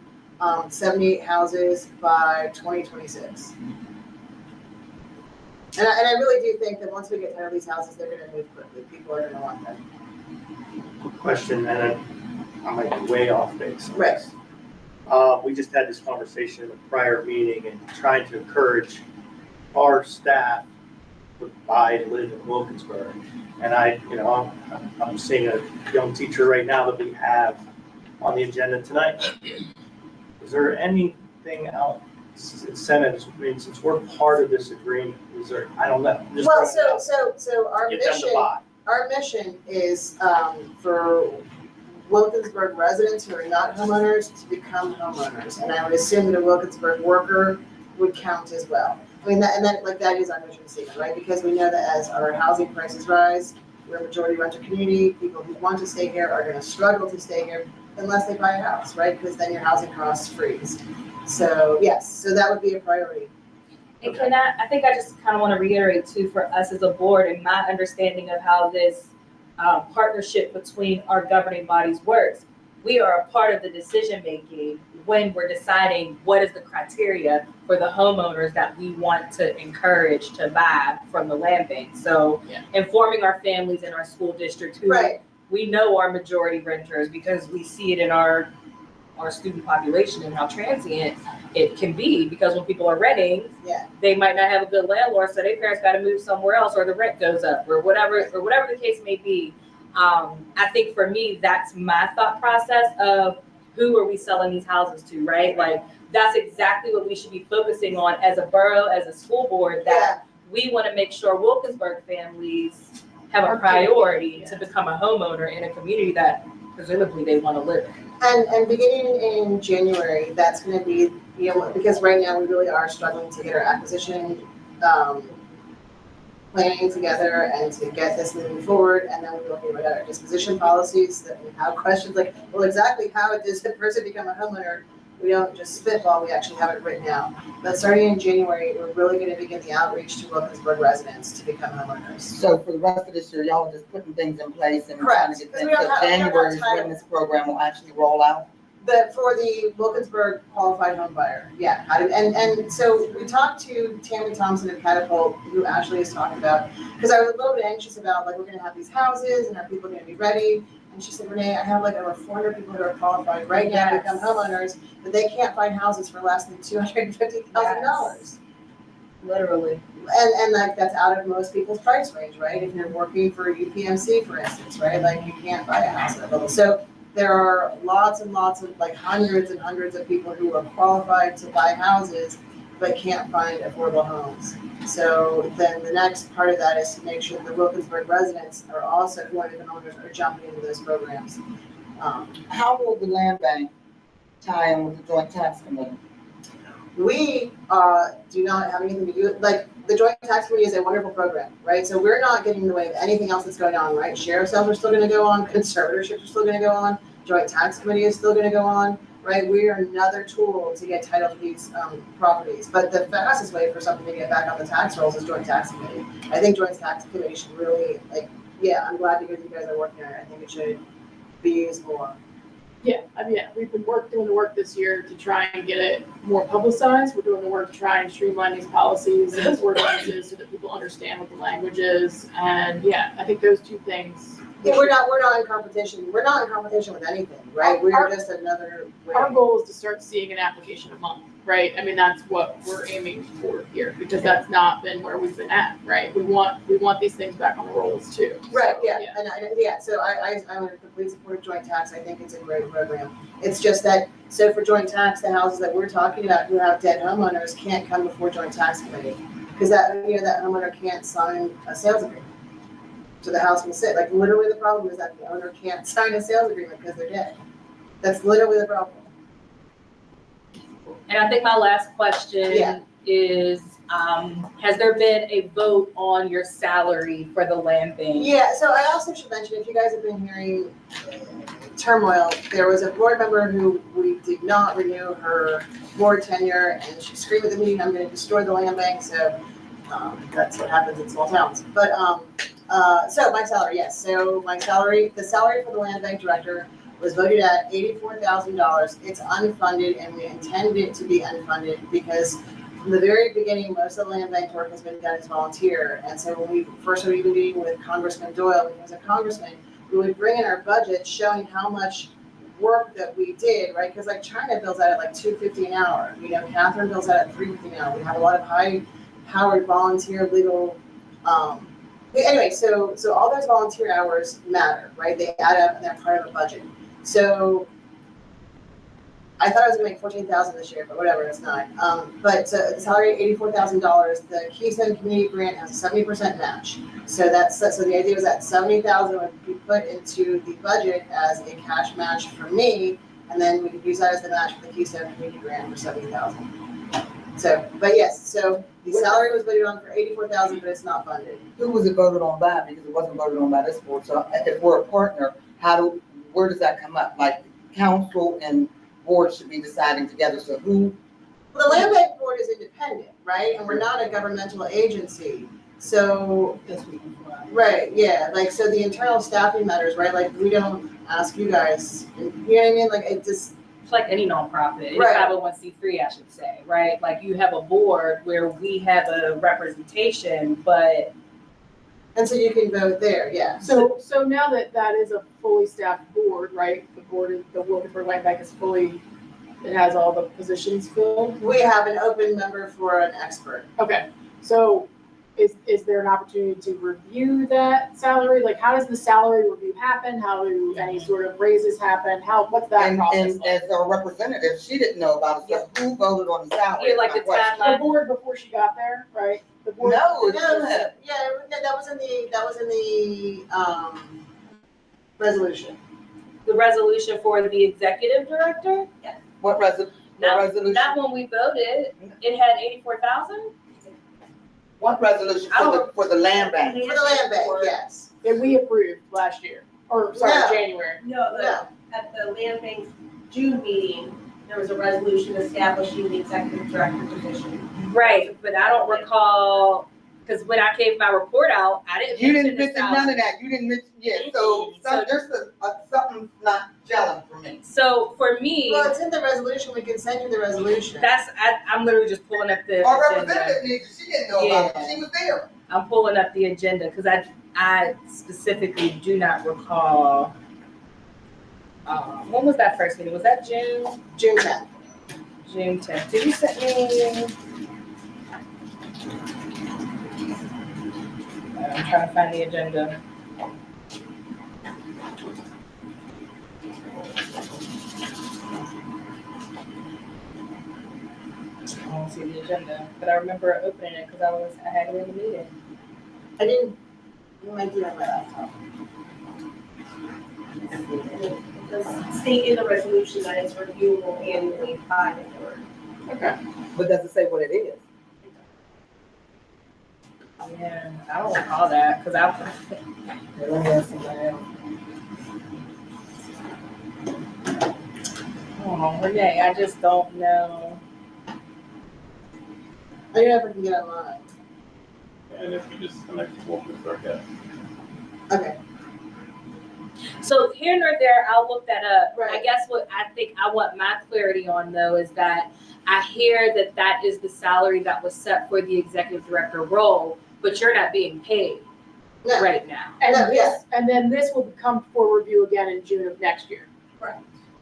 S9: 78 houses by 2026. And I really do think that once we get tired of these houses, they're gonna move quickly. People are gonna want them.
S6: Question, and I might be way off base.
S9: Right.
S6: We just had this conversation in a prior meeting and trying to encourage our staff to buy and live in Wilkinsburg. And I'm seeing a young teacher right now that we have on the agenda tonight. Is there anything else, incentives, I mean, since we're part of this agreement, is there, I don't know. Just
S9: Well,
S6: throwing it out.
S9: so
S6: Get them to buy.
S9: our mission is for Wilkinsburg residents who are not homeowners to become homeowners. And I would assume that a Wilkinsburg worker would count as well. I mean, that is our mission statement, right? Because we know that as our housing prices rise, we're a majority renter community. People who want to stay here are gonna struggle to stay here unless they buy a house, right? Because then your housing costs freeze. So yes, so that would be a priority.
S4: and I think I just kind of want to reiterate too, for us as a board and my understanding of how this partnership between our governing bodies works. We are a part of the decision-making when we're deciding what is the criteria for the homeowners that we want to encourage to buy from the land bank. So informing our families in our school district who
S9: Right.
S4: we know are majority renters because we see it in our student population and how transient it can be, because when people are renting, they might not have a good landlord, so their parents got to move somewhere else, or the rent goes up, or whatever the case may be. I think for me, that's my thought process of who are we selling these houses to, right? Like, that's exactly what we should be focusing on as a borough, as a school board, that we want to make sure Wilkinsburg families have a priority to become a homeowner in a community that presumably they want to live in.
S9: And beginning in January, that's gonna be, because right now we really are struggling to get our acquisition planning together and to get this moving forward. And then we're looking at our disposition policies that we have questions like, well, exactly how does the person become a homeowner We don't just spitball, we actually have it written out. But starting in January, we're really gonna begin the outreach to Wilkinsburg residents to become homeowners.
S2: So for the rest of this year, y'all are just putting things in place and trying to
S9: Correct,
S2: get
S9: 'cause
S2: things,
S9: we don't
S2: so
S9: have- we don't have
S2: January is
S9: time.
S2: when this program will actually roll out?
S9: But for the Wilkinsburg qualified home buyer, yeah, and so we talked to Tammy Thompson of Catapult, who Ashley is talking about, because I was a little bit anxious about, like, we're gonna have these houses, and are people gonna be ready? And she said, Renee, I have like over 400 people who are qualified right now to become homeowners, but they can't find houses for less than $250,000.
S4: Literally.
S9: And like, that's out of most people's price range, right? If you're working for UPMC, for instance, right, like, you can't buy a house at that level. So there are lots and lots of, like, hundreds and hundreds of people who are qualified to buy houses but can't find affordable homes. So then the next part of that is to make sure the Wilkinsburg residents are also, who are the owners, are jumping into those programs.
S2: How will the land bank tie in with the joint tax committee?
S9: We do not have anything to do, like, the Joint Tax Committee is a wonderful program, right? So we're not getting in the way of anything else that's going on, right? Sheriff sales are still gonna go on, conservatorships are still gonna go on, Joint Tax Committee is still gonna go on, right? We are another tool to get title to these properties. But the fastest way for something to get back on the tax rolls is Joint Tax Committee. I think Joint Tax Committee should really, like, yeah, I'm glad to hear that you guys are working on it. I think it should be used more.
S3: Yeah, I mean, yeah, we've been doing the work this year to try and get it more publicized. We're doing the work to try and streamline these policies and these ordinances so that people understand what the language is. And yeah, I think those two things.
S9: Yeah, we're not in competition. We're not in competition with anything, right? We're
S3: Our-
S9: just another way.
S3: Our goal is to start seeing an application a month, right? I mean, that's what we're aiming for here, because that's not been where we've been at, right? We want these things back on the rolls too.
S9: Right,
S3: So,
S9: yeah, so I'm in complete support of joint tax. I think it's a great program. It's just that, so for joint tax, the houses that we're talking about who have dead homeowners can't come before joint tax committee. Because that homeowner can't sign a sales agreement. So the house will sit, like, literally the problem is that the owner can't sign a sales agreement because they're dead. That's literally the problem.
S4: And I think my last question
S9: Yeah.
S4: is, has there been a vote on your salary for the land bank?
S9: Yeah, so I also should mention, if you guys have been hearing turmoil, there was a board member who we did not renew her board tenure, and she screamed at the meeting, I'm gonna destroy the land bank, so that's what happens in small towns. But so my salary, yes, so my salary, the salary for the land bank director was voted at $84,000. It's unfunded, and we intend it to be unfunded because from the very beginning, most of the land bank work has been done as volunteer. And so when we first started even meeting with Congressman Doyle, when he was a congressman, we would bring in our budget showing how much work that we did, right? Because like China bills out at like $250 an hour. You know, Catherine bills out at $350 an hour. We have a lot of high-powered volunteer legal. Anyway, so all those volunteer hours matter, right? They add up and they're part of a budget. So I thought I was gonna make $14,000 this year, but whatever, it's not. But the salary $84,000. The Keystone Community Grant has a 70% match. So the idea was that $70,000 would be put into the budget as a cash match for me, and then we could use that as the match for the Keystone Community Grant for $70,000. So, but yes, so the salary was voted on for $84,000, but it's not funded.
S2: Who was it voted on by? Because it wasn't voted on by this board. So if we're a partner, where does that come up? Like council and board should be deciding together. So who?
S9: Well, the land bank board is independent, right? And we're not a governmental agency. So, right, yeah, like, so the internal staffing matters, right? Like, we don't ask you guys, you know what I mean? Like, it just.
S4: It's like any nonprofit, any
S9: Right.
S4: 501c3, I should say, right? Like you have a board where we have a representation, but.
S9: And so you can vote there, yeah.
S3: So now that is a fully staffed board, right? The Wilkinsburg Land Bank is fully, it has all the positions filled.
S9: We have an open member for an expert.
S3: Okay, so is there an opportunity to review that salary? Like, how does the salary review happen? How do any sort of raises happen? What's that process
S2: And
S3: like?
S2: as a representative, she didn't know about it. So who voted on the salary?
S4: Yeah, like the timeline.
S3: The board before she got there, right? The board.
S2: No,
S9: Yeah, that was in the resolution.
S4: The resolution for the executive director,
S2: What resolution?
S4: not when we voted, it had 84,000.
S2: What resolution for the land bank?
S9: For the land bank, yes.
S3: That we approved last year, or sorry,
S9: No.
S3: January.
S9: No.
S10: At the land bank's June meeting, there was a resolution establishing the executive director position.
S4: Right, but I don't recall, because when I gave my report out, I didn't
S2: You
S4: mention
S2: didn't
S4: the
S2: mention none
S4: salary.
S2: of that, you didn't mention, yeah, so there's something's not gelling for me.
S4: So for me,
S9: Well, it's in the resolution, we can send you the resolution.
S4: I'm literally just pulling up the
S2: Our
S4: agenda.
S2: representative needs, she didn't know about it, she was there.
S4: I'm pulling up the agenda because I specifically do not recall. When was that first meeting? Was that June?
S9: June 10th.
S4: June 10th. Did you send me? I'm trying to find the agenda. I don't see the agenda, but I remember opening it because I had it in the meeting.
S9: I didn't, you might do that by laptop.
S10: It does state in the resolution that it's reviewable annually by the board.
S3: Okay.
S2: But does it say what it is?
S4: Yeah, I don't recall that because I.
S2: Let me ask somebody else.
S4: Oh, Renee, I just don't know.
S9: I never can get online.
S7: And if you just connect to Wilkinsburg, yeah.
S9: Okay.
S4: So here nor there, I'll look that up. I
S9: Right.
S4: guess what I think I want my clarity on though is that I hear that that is the salary that was set for the executive director role, but you're not being paid
S9: No,
S4: right now.
S3: And
S9: No, yeah.
S3: this, and then this will come for review again in June of next year.
S9: Right.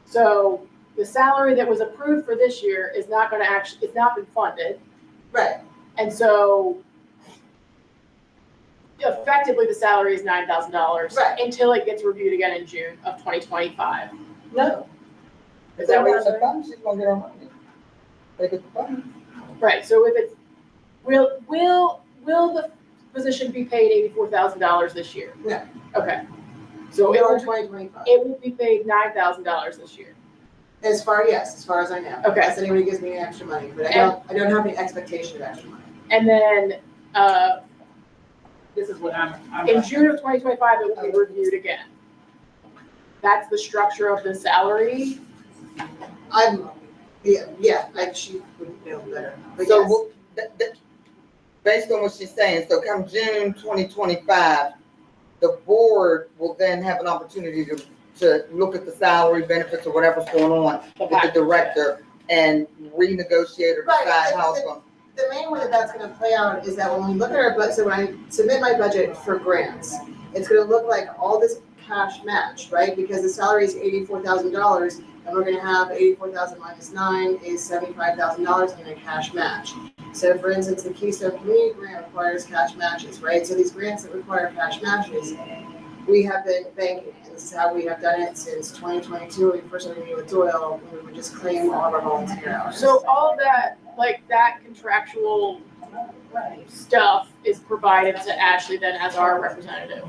S3: So the salary that was approved for this year is not gonna it's not been funded.
S9: right,
S3: And so effectively, the salary is $9,000.
S9: Right.
S3: Until it gets reviewed again in June of 2025.
S2: No.
S3: Is that what you're saying?
S2: Funds, she's gonna get her money. They get the funds.
S3: Right, so if it's, will the position be paid $84,000 this year?
S9: No.
S3: Okay. So
S9: we
S3: it
S9: are
S3: will,
S9: 2025.
S3: it will be paid $9,000 this year.
S9: As far as I know.
S3: Okay.
S9: Unless anybody gives me any extra money, but I don't have any expectation of extra money.
S3: And then,
S4: This is what I'm
S3: in June of 2025, it will be reviewed again. That's the structure of the salary.
S9: She would know better, but
S2: So,
S9: yes.
S2: based on what she's saying, so come June 2025, the board will then have an opportunity to look at the salary benefits or whatever's going on with the director and renegotiate or
S9: Right,
S2: decide how it's going.
S9: The main way that that's gonna play out is that when we look at our budget, so when I submit my budget for grants, it's gonna look like all this cash match, right? Because the salary is $84,000, and we're gonna have 84,000 minus 9 is $75,000 in a cash match. So for instance, the Keystone Community Grant requires cash matches, right? So these grants that require cash matches, we have been banking, and this is how we have done it since 2022, when we first started meeting with Doyle, we would just claim all of our volunteer hours.
S3: So all of that, like that contractual stuff is provided to Ashley then as our representative.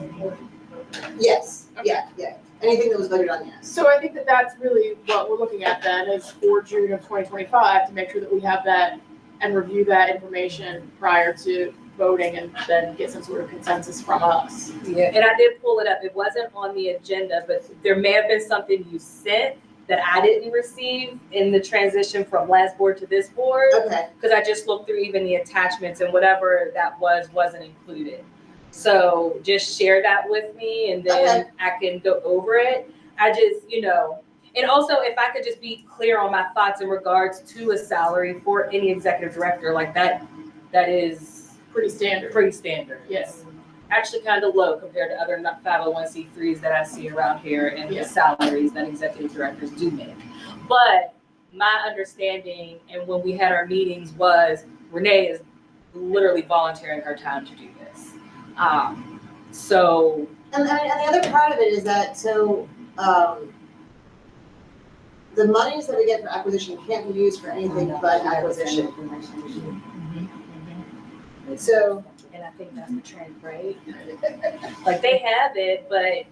S9: Yes,
S3: Okay.
S9: yeah. Anything that was voted on, yes.
S3: So I think that that's really what we're looking at then is for June of 2025 to make sure that we have that and review that information prior to voting and then get some sort of consensus from us.
S4: Yeah, and I did pull it up. It wasn't on the agenda, but there may have been something you sent that I didn't receive in the transition from last board to this board.
S9: Okay,
S4: Because I just looked through even the attachments and whatever that wasn't included. So just share that with me and then I can go over it. I just, and also if I could just be clear on my thoughts in regards to a salary for any executive director, like that is
S3: Pretty standard.
S4: pretty standard.
S3: Yes.
S4: Actually kind of low compared to other 501c3s that I see around here and
S3: Yeah.
S4: the salaries that executive directors do make. But my understanding and when we had our meetings was Renee is literally volunteering her time to do this. So
S9: and the other part of it is that, the monies that we get for acquisition can't be used for anything but acquisition. So,
S4: and I think that's the trend, right? Like they have it, but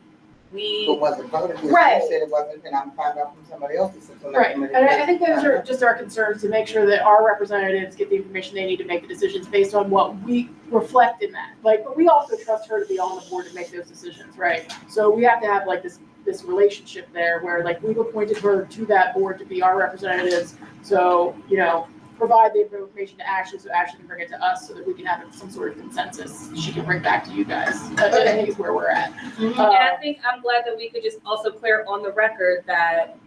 S2: But was it voted? Because
S4: Right.
S2: you said it wasn't, and I'm finding out from somebody else. Who sits on that
S3: Right,
S2: committee.
S3: and I think those are just our concerns, to make sure that our representatives get the information they need to make the decisions based on what we reflect in that. Like, but we also trust her to be on the board to make those decisions, right? So we have to have like this relationship there where like we've appointed her to that board to be our representatives. So, you know, provide the information to Ashley so Ashley can bring it to us so that we can have some sort of consensus she can bring back to you guys. I think is where we're at.
S4: And I think I'm glad that we could just also clear on the record that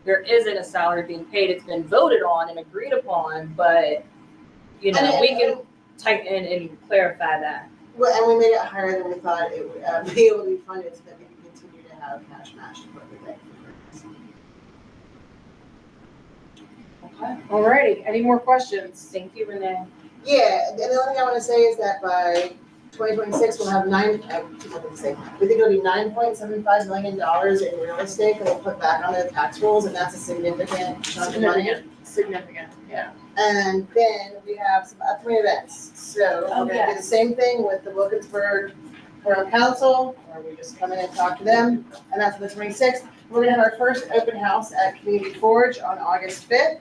S4: there isn't a salary being paid. It's been voted on and agreed upon, but, you know, we can tighten and clarify that.
S9: Well, and we made it higher than we thought it would be able to be funded so that we can continue to have cash match to put with it.
S3: Alrighty, any more questions?
S4: Thank you, Renee.
S9: Yeah, and the only thing I want to say is that by 2026, we'll have we think it'll be $9.75 million in real estate that we'll put back on the tax rolls, and that's a significant chunk of money.
S3: Significant, yeah.
S9: And then we have some upcoming events. So we're gonna do the same thing with the Wilkinsburg Borough Council, where we just come in and talk to them, and that's on the 26th. We're gonna have our first open house at Community Forge on August 5th.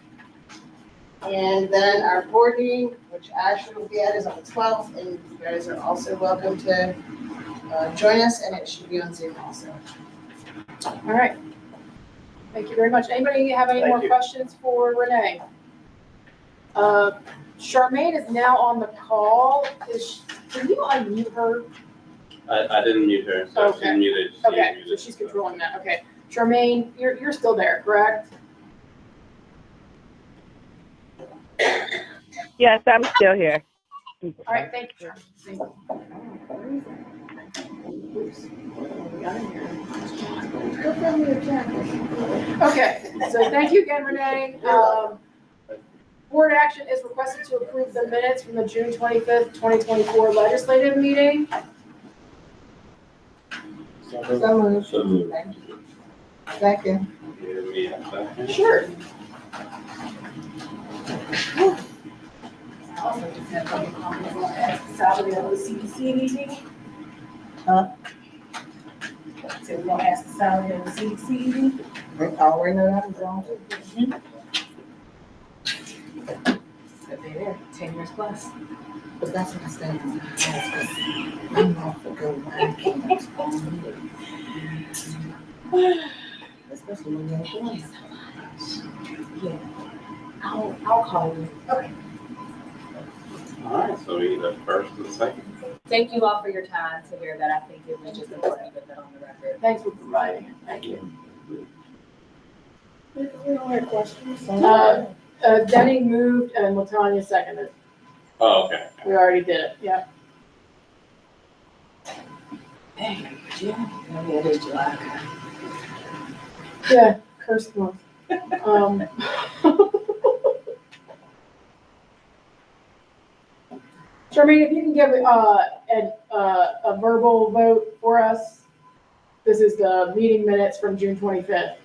S9: And then our board meeting, which Ashley will be at, is on the 12th, and you guys are also welcome to join us, and it should be on Zoom also.
S3: All right. Thank you very much. Anybody have any more questions for Renee? Charmaine is now on the call. Can you unmute her?
S1: I didn't mute her, so she's
S3: Okay.
S1: muted.
S3: Okay, so she's controlling that. Okay. Charmaine, you're still there, correct?
S11: Yes, I'm still here.
S3: All right, thank you, Charmaine. Thank you. Okay, so thank you again, Renee. Board action is requested to approve the minutes from the June 25th, 2024 legislative meeting.
S2: So moved.
S5: So moved.
S2: Thank you. Second.
S1: Give me a second.
S3: Sure.
S10: Salary of the CDC meeting?
S2: Huh?
S10: So we're gonna ask the salary of the CDC meeting?
S2: I already know that was wrong.
S10: But they're there, 10 years plus.
S2: But that's what I said. I'm not for go back. Especially when you're doing it.
S10: I'll call you.
S1: All right, so we need a first and a second.
S4: Thank you all for your time to hear that. I think it was just important to get that on the record.
S3: Thanks for providing it. Thank you. Denny moved and Latanya seconded.
S1: Oh, okay.
S3: We already did it, yeah. Yeah, cursed month. Charmaine, if you can give a verbal vote for us. This is the meeting minutes from June 25th.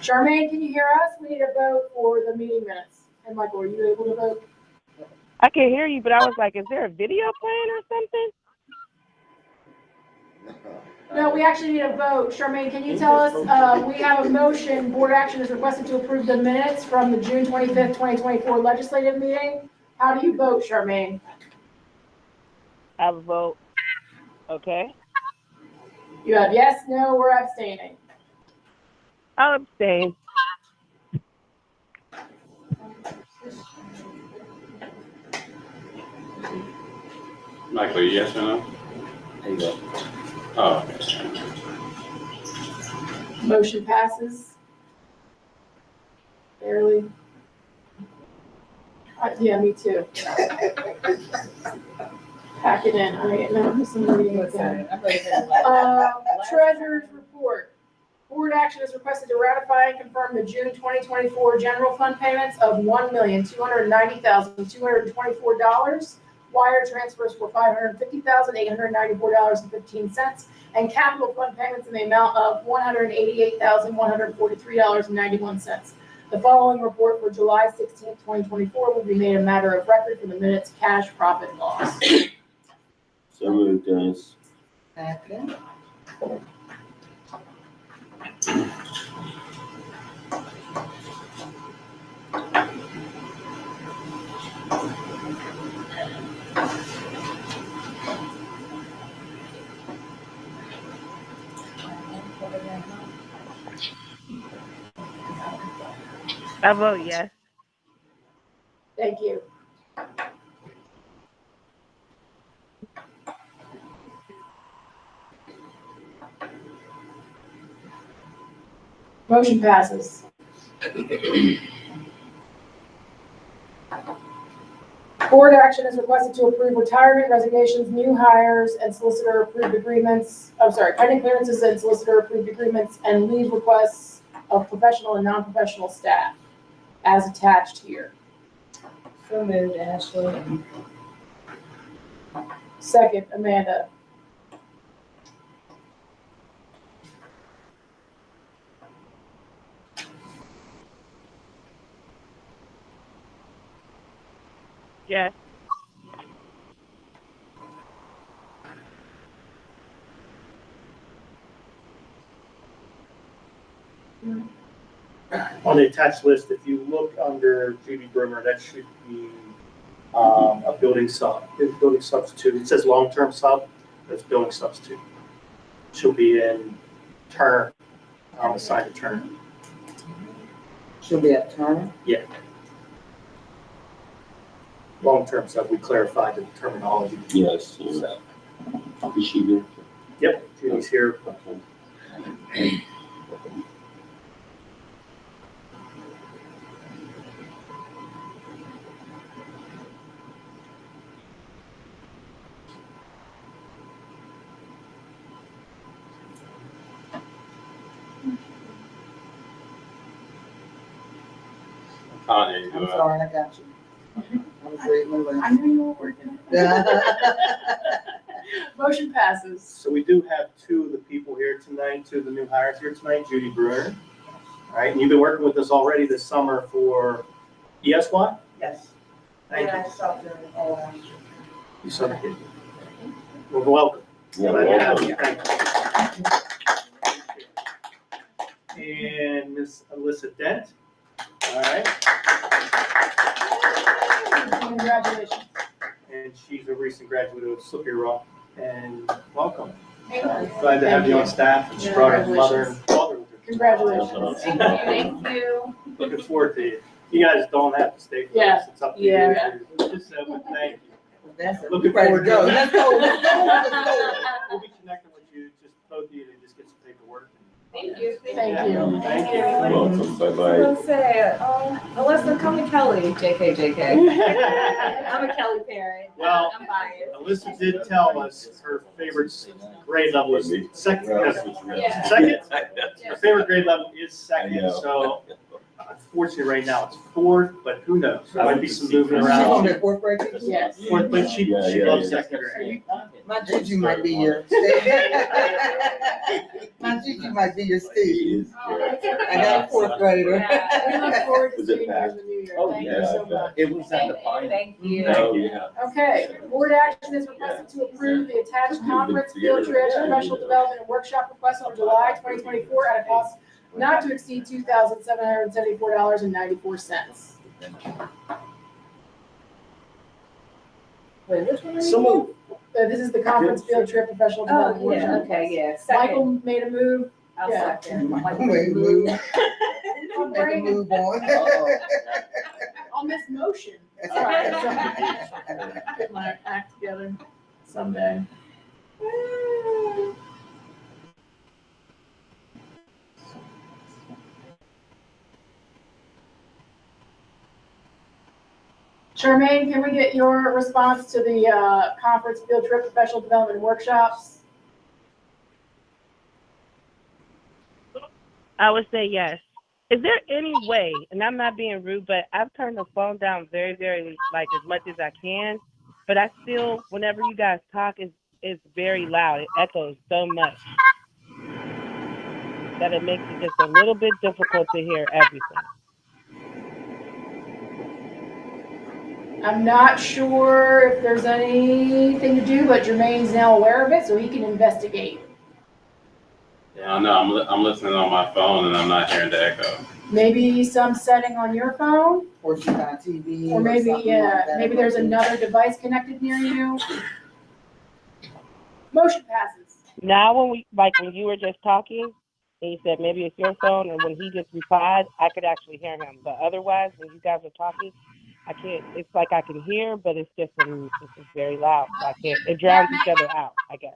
S3: Charmaine, can you hear us? We need a vote for the meeting minutes. And Michael, are you able to vote?
S11: I can hear you, but I was like, is there a video playing or something?
S3: No, we actually need a vote. Charmaine, can you tell us, we have a motion, board action is requested to approve the minutes from the June 25th, 2024 legislative meeting. How do you vote, Charmaine?
S11: I vote. Okay.
S3: You have yes, no, or abstaining.
S11: I'll abstain.
S1: Michael, yes or no?
S5: There you go.
S1: Oh, okay.
S3: Motion passes. Barely. Yeah, me too. Pack it in. All right, now I'm just reading it down. Treasurer's report. Board action is requested to ratify and confirm the June 2024 general fund payments of $1,290,224. Wire transfers for $550,894.15, and capital fund payments in the amount of $188,143.91. The following report for July 16th, 2024 will be made a matter of record for the minutes cash profit loss.
S5: So moved, Dennis.
S2: Second.
S11: I vote yes.
S3: Thank you. Motion passes. Board action is requested to approve retirement, resignations, new hires, and solicitor approved agreements, pending clearances and solicitor approved agreements, and leave requests of professional and non-professional staff as attached here.
S4: So moved, Ashley.
S3: Second, Amanda.
S11: Yes.
S6: On the attached list, if you look under Judy Bremer, that should be a building substitute. It says long-term sub, but it's building substitute. She'll be in Turner, assigned to Turner.
S2: She'll be at Turner.
S6: Long-term sub, we clarified the terminology.
S5: Yes.
S6: So,
S5: Is she here?
S6: yep, Judy's here.
S5: Okay.
S1: Tanya, you
S2: I'm
S1: doing?
S2: sorry, I got you. I was reading the list.
S3: I knew you were working. Motion passes.
S6: So we do have two of the people here tonight, two of the new hires here tonight, Judy Brewer. All right, and you've been working with us already this summer for ESY?
S2: Yes.
S6: Thank you.
S2: I saw them all last year.
S6: You saw the kid. Well, welcome.
S5: Yeah,
S6: Glad to have
S5: welcome.
S6: you. Thank you. And Miss Alyssa Dent. All right,
S3: Congratulations.
S6: and she's a recent graduate of Slippery Rock. And welcome. Glad to have you on staff. And she brought her mother and father with her.
S3: Congratulations.
S4: Thank you.
S6: Looking forward to it. You guys don't have to stay for
S3: Yeah.
S6: this. It's up to you.
S3: Yeah.
S6: Just, but thank you.
S2: That's it.
S6: Looking
S2: Ready to
S6: forward
S2: go.
S6: to it.
S2: Let's go, let's go, let's go.
S6: We'll be connecting with you, just both of you to just get some paperwork.
S4: Thank you.
S3: Thank
S6: Yeah.
S3: you.
S6: Thank you.
S5: Welcome,
S4: I
S5: bye-bye.
S4: was gonna say, Alyssa, call me Kelly. JK. I'm a Kelly parent.
S6: Well,
S4: I'm biased.
S6: Alyssa did tell us her favorite grade level is second.
S4: Yeah.
S6: Second? Her favorite grade level is
S5: I
S6: second,
S5: know.
S6: so unfortunately right now it's fourth, but who knows? There might be some moving
S2: She's on
S6: around.
S2: that fourth grade teacher?
S3: Yes.
S6: Fourth, but she
S5: Yeah,
S6: loves
S5: yeah.
S6: second grade.
S2: My Gigi might be your. My Gigi might be your
S5: She
S2: Steve.
S5: is good.
S2: I got a fourth grader.
S4: Yeah.
S3: We look forward to
S5: Was it
S3: seeing you
S5: back?
S3: in the new year.
S8: Oh,
S3: Thank you
S5: yeah,
S3: so
S5: I bet.
S3: much.
S8: It was at the final.
S4: Thank you.
S5: Oh, yeah.
S3: Okay, board action is requested to approve the attached conference, field trips, professional development, and workshop request for July 2024 at a cost not to exceed $2,774.94.
S4: Wait, which one are you?
S8: So moved.
S3: This is the conference, field trip, professional
S4: Oh,
S3: development
S4: yeah,
S3: workshop.
S4: okay, yeah. Second.
S3: Michael made a move.
S4: I'll
S3: yeah.
S4: second.
S2: Wait, move.
S3: I'm
S2: Make a
S3: bringing
S2: move on.
S3: on this motion. All right, so get my act together someday. Charmaine, can we get your response to the conference, field trip, professional development workshops?
S11: I would say yes. Is there any way, and I'm not being rude, but I've turned the phone down very, very, like, as much as I can, but I still, whenever you guys talk, it's very loud. It echoes so much that it makes it just a little bit difficult to hear everything.
S3: I'm not sure if there's anything to do, but Jermaine's now aware of it, so he can investigate.
S1: Yeah, I know, I'm listening on my phone and I'm not hearing the echo.
S3: Maybe some setting on your phone,
S2: Or she's on TV.
S3: or maybe,
S2: something
S3: yeah,
S2: like that.
S3: maybe there's another device connected near you. Motion passes.
S11: Now, when you were just talking, and you said maybe it's your phone, or when he just replied, I could actually hear him. But otherwise, when you guys are talking, I can't. It's like I can hear, but it's just very loud. So I can't. It drowns each other out, I guess.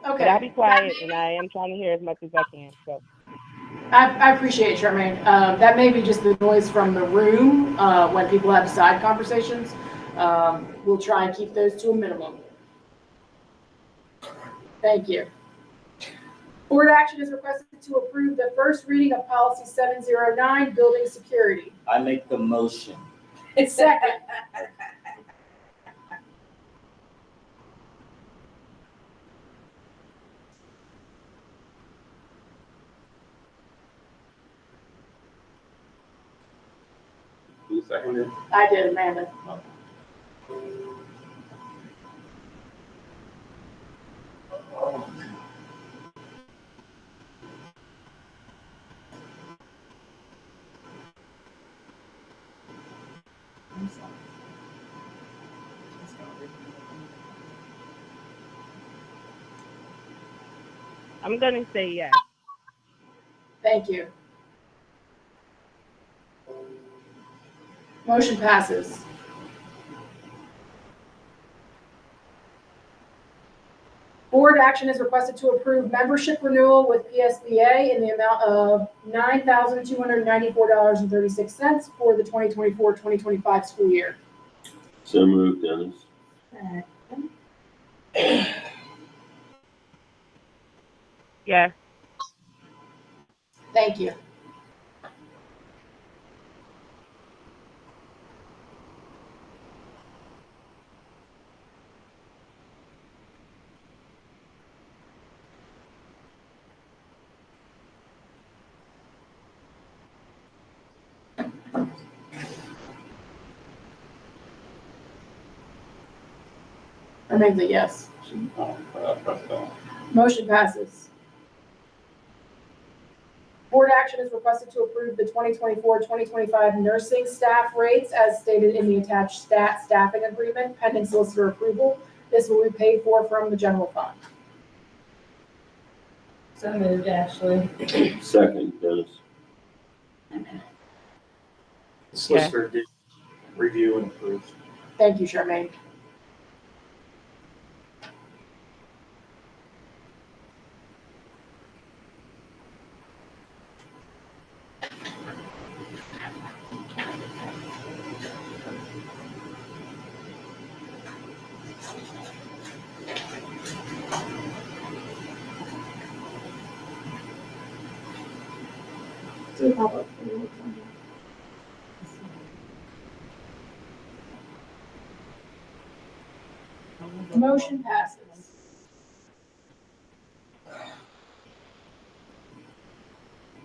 S3: Okay.
S11: But I'll be quiet, and I am trying to hear as much as I can. So
S3: I appreciate it, Charmaine. That may be just the noise from the room when people have side conversations. We'll try and keep those to a minimum. Thank you. Board action is requested to approve the first reading of policy 709, building security.
S8: I make the motion.
S3: Second.
S1: Who seconded?
S3: I did, Amanda.
S11: I'm gonna say yes.
S3: Thank you. Motion passes. Board action is requested to approve membership renewal with PSBA in the amount of $9,294.36 for the 2024-2025 school year.
S5: So moved, Dennis.
S11: Yes.
S3: Thank you. Remains a yes.
S1: Press that.
S3: Motion passes. Board action is requested to approve the 2024-2025 nursing staff rates as stated in the attached staffing agreement pending solicitor approval. This will be paid for from the general fund.
S4: So moved, Ashley.
S5: Second, Dennis.
S6: The solicitor did review and approve.
S3: Thank you, Charmaine. Motion passes.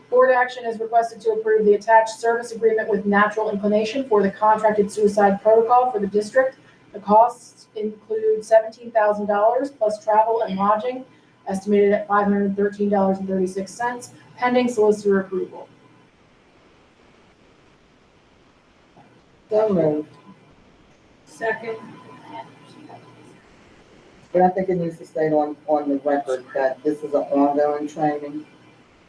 S3: Board action is requested to approve the attached service agreement with Natural Inclination for the contracted suicide protocol for the district. The costs include $17,000 plus travel and lodging, estimated at $513.36, pending solicitor approval.
S2: So moved.
S4: Second.
S2: But I think it needs to stay on the record that this is an ongoing training.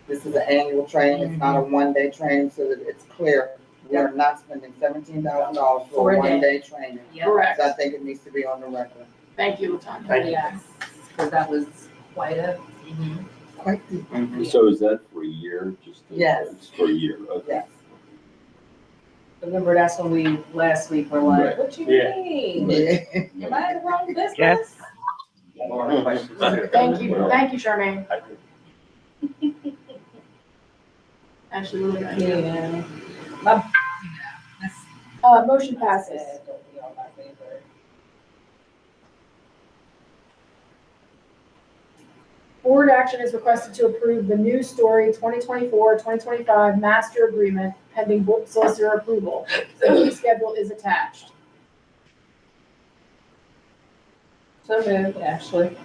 S2: This is an annual training. It's not a one-day training, so that it's clear. We are not spending $17,000 for a one-day training.
S3: Correct.
S2: So I think it needs to be on the record.
S3: Thank you, Latanya.
S6: Thank you.
S4: Yes, because that was quite a.
S2: Quite the,
S5: So is that for a year?
S2: Yes.
S5: It's for a year, okay.
S2: yes.
S4: Remember, that's when we, last week, were like,
S5: Right.
S4: what you
S6: Yeah.
S4: mean?
S2: Yeah.
S4: Am I in the wrong business?
S11: Yes.
S3: Thank you, Charmaine. Actually, we're looking at you.
S4: Yeah.
S3: Motion passes. Board action is requested to approve the new story 2024-2025 master agreement pending board solicitor approval. The fee schedule is attached.
S4: So moved, Ashley.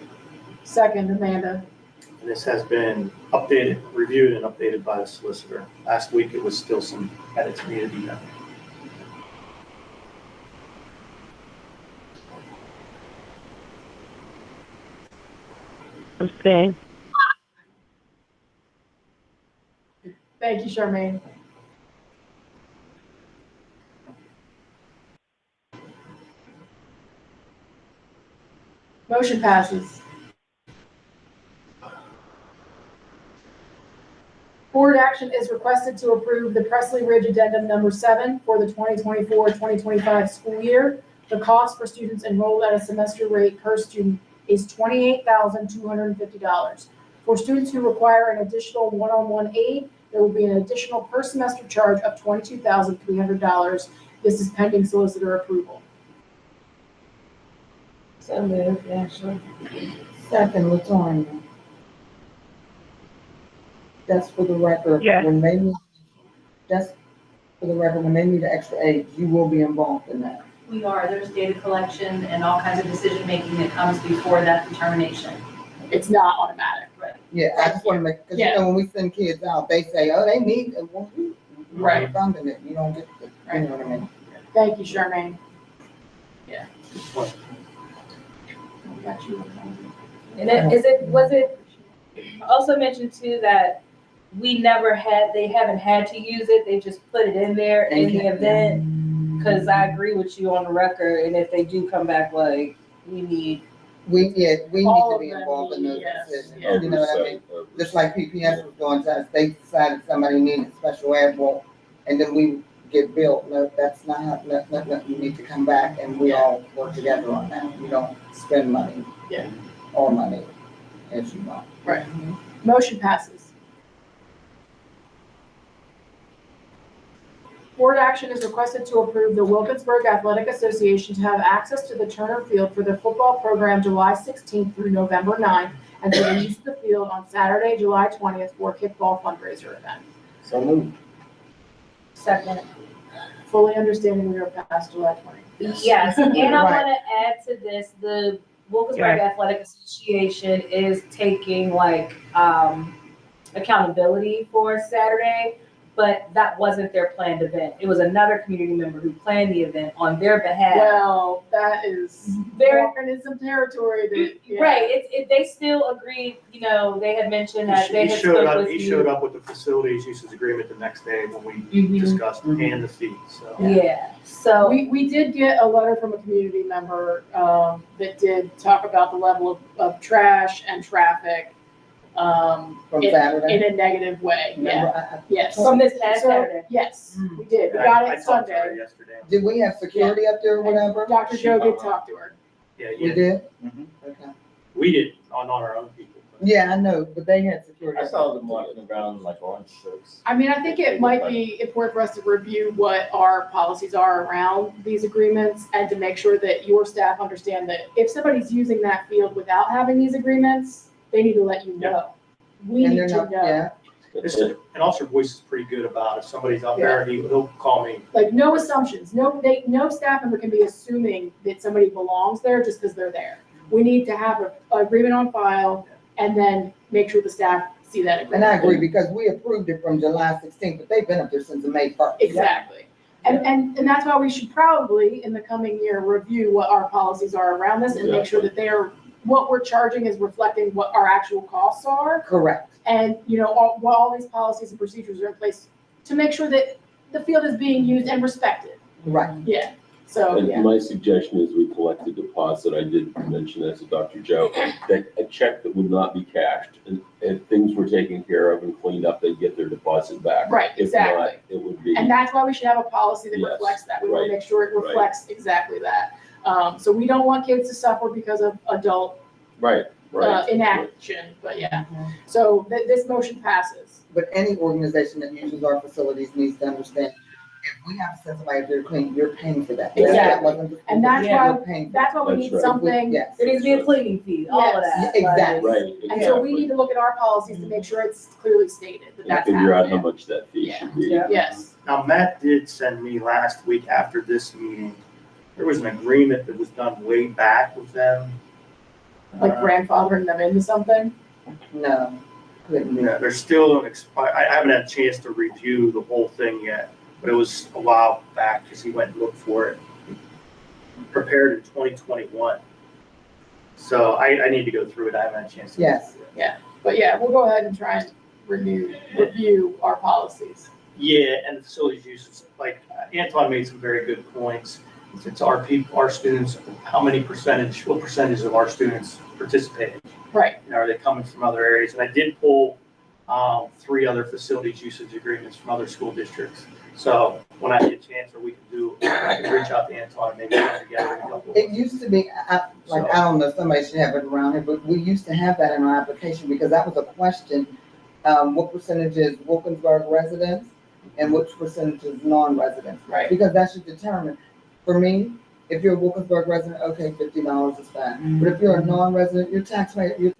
S3: Second, Amanda.
S6: And this has been updated, reviewed and updated by the solicitor. Last week, it was still some edits needed to be done.
S11: I'm staying.
S3: Thank you, Charmaine. Motion passes. Board action is requested to approve the Presley Ridge Addendum number 7 for the 2024-2025 school year. The cost for students enrolled at a semester rate per student is $28,250. For students who require an additional one-on-one aid, there will be an additional per semester charge of $22,300. This is pending solicitor approval.
S4: So moved, Ashley.
S2: Second, Latonya. That's for the record.
S11: Yes.
S2: When they need, that's for the record, when they need an extra aid, you will be involved in that.
S12: We are, there's data collection and all kinds of decision-making that comes before that determination.
S3: It's not automatic.
S2: Yeah, I just want to make, because you know, when we send kids out, they say, oh, they need, and well, you
S3: Right.
S2: funding it, you don't get the, you know what I mean?
S3: Thank you, Charmaine.
S4: And was it also mentioned too that they haven't had to use it, they just put it in there in the event? Because I agree with you on the record, and if they do come back, like, we need
S2: We need
S3: All
S2: to
S3: of
S2: be
S3: them
S2: involved in those
S3: need, yes,
S2: decisions,
S3: yeah.
S2: you know what I mean? Just like PPS was doing to us, they decided somebody needed special ed, well, and then we get billed. No, that's not, no, you need to come back and we all work together on that. You don't spend money.
S3: Yeah.
S2: All money, as you know.
S3: Right. Motion passes. Board action is requested to approve the Wilkinsburg Athletic Association to have access to the Turner Field for their football program July 16th through November 9th, and for the use of the field on Saturday, July 20th for a kickball fundraiser event.
S8: So moved.
S4: second.
S3: Fully understanding we are past July 20th.
S4: Yes, and I
S2: Right.
S4: want to add to this, the Wilkinsburg Athletic Association is taking accountability for Saturday, but that wasn't their planned event. It was another community member who planned the event on their behalf.
S3: Well, that is
S4: Very-
S3: walking in some territory that, yeah.
S4: Right, they still agreed, you know, they had mentioned that they
S6: He
S4: had
S6: showed
S4: spoke
S6: up,
S4: with
S6: he
S4: you.
S6: showed up with the facilities uses agreement the next day when we
S4: Mhm.
S6: discussed and the fee, so.
S4: Yeah, so.
S3: We did get a letter from a community member that did talk about the level of trash and traffic
S2: From
S3: in
S2: Saturday.
S3: a negative way, yeah,
S2: Remember,
S3: yes.
S4: From this past
S3: So,
S4: Saturday.
S3: yes, we did, we
S6: I-
S3: got
S6: I
S3: it
S6: talked to her
S3: Sunday.
S6: yesterday.
S2: Did we have security up there or whatever?
S3: Dr. Joe did talk to her.
S6: Yeah,
S2: We
S6: yeah,
S2: did?
S8: Mhm.
S2: Okay.
S6: we did, on our own people.
S2: Yeah, I know, but they had security.
S8: I saw them walking around in like orange shirts.
S3: I mean, I think it might be important for us to review what our policies are around these agreements and to make sure that your staff understand that if somebody's using that field without having these agreements, they need to let you know. We
S2: And
S3: need
S2: they're
S3: to
S2: not,
S3: know.
S2: yeah,
S6: And Officer Boyce is pretty good about it. If somebody's out there, he'll call me.
S3: Like, no assumptions, no staff member can be assuming that somebody belongs there just because they're there. We need to have an agreement on file and then make sure the staff see that agreement.
S2: and I agree, because we approved it from July 16th, but they've been up there since May 1st.
S3: Exactly. And that's why we should probably, in the coming year, review what our policies are around this and make sure that what we're charging is reflecting what our actual costs are.
S2: Correct.
S3: And, what all these policies and procedures are in place to make sure that the field is being used and respected.
S2: Right.
S3: Yeah, so,
S5: And
S3: yeah.
S5: my suggestion is we collect a deposit, I did mention that to Dr. Joe, that a check that would not be cashed, and if things were taken care of and cleaned up, they'd get their deposit back.
S3: Right,
S5: If not,
S3: exactly.
S5: it would be,
S3: And that's why we should have a policy that
S5: Yes,
S3: reflects that. We want
S5: right,
S3: to make sure it reflects exactly that. So we don't want kids to suffer because of adult
S5: right, Right.
S3: in action, but yeah. So this motion passes.
S2: But any organization that uses our facilities needs to understand, if we have to send somebody to clean, you're paying for that.
S3: Exactly.
S2: That wasn't the school
S3: And that's
S2: district,
S3: why-
S2: you're paying for
S3: That's why we
S5: That's
S3: need
S5: right.
S3: something,
S2: Yes.
S4: There needs to be a cleaning fee, all of
S3: Yes.
S4: that.
S2: Exactly.
S5: Right.
S3: and so we need to look at our policies to make sure it's clearly stated that
S5: And
S3: that's
S5: figure out how
S3: happening.
S5: much that fee
S3: Yeah.
S5: should be.
S4: Yeah.
S3: Yes,
S6: Now, Matt did send me last week after this meeting, there was an agreement that was done way back with them.
S3: like grandfathering them into something.
S2: No, couldn't be.
S6: Yeah, they're still expired. I haven't had a chance to review the whole thing yet, but it was a while back because he went and looked for it. Prepared in 2021. So I need to go through it. I haven't had a chance to.
S2: Yes.
S3: But yeah, we'll go ahead and try and review our policies.
S6: Yeah, and the facilities uses, like Anton made some very good points. If it's our people, our students, what percentage of our students participating?
S3: Right.
S6: And are they coming from other areas? And I did pull 3 other facilities usage agreements from other school districts. So when I get a chance, or I can reach out to Anton and maybe put together a couple.
S2: It used to be, I don't know, somebody should have it around here, but we used to have that in our application because that was a question. What percentage is Wilkinsburg residents and which percentage is non-residents?
S3: Right.
S2: Because that should determine, for me, if you're a Wilkinsburg resident, okay, $50 is fine. But if you're a non-resident, your tax dollars is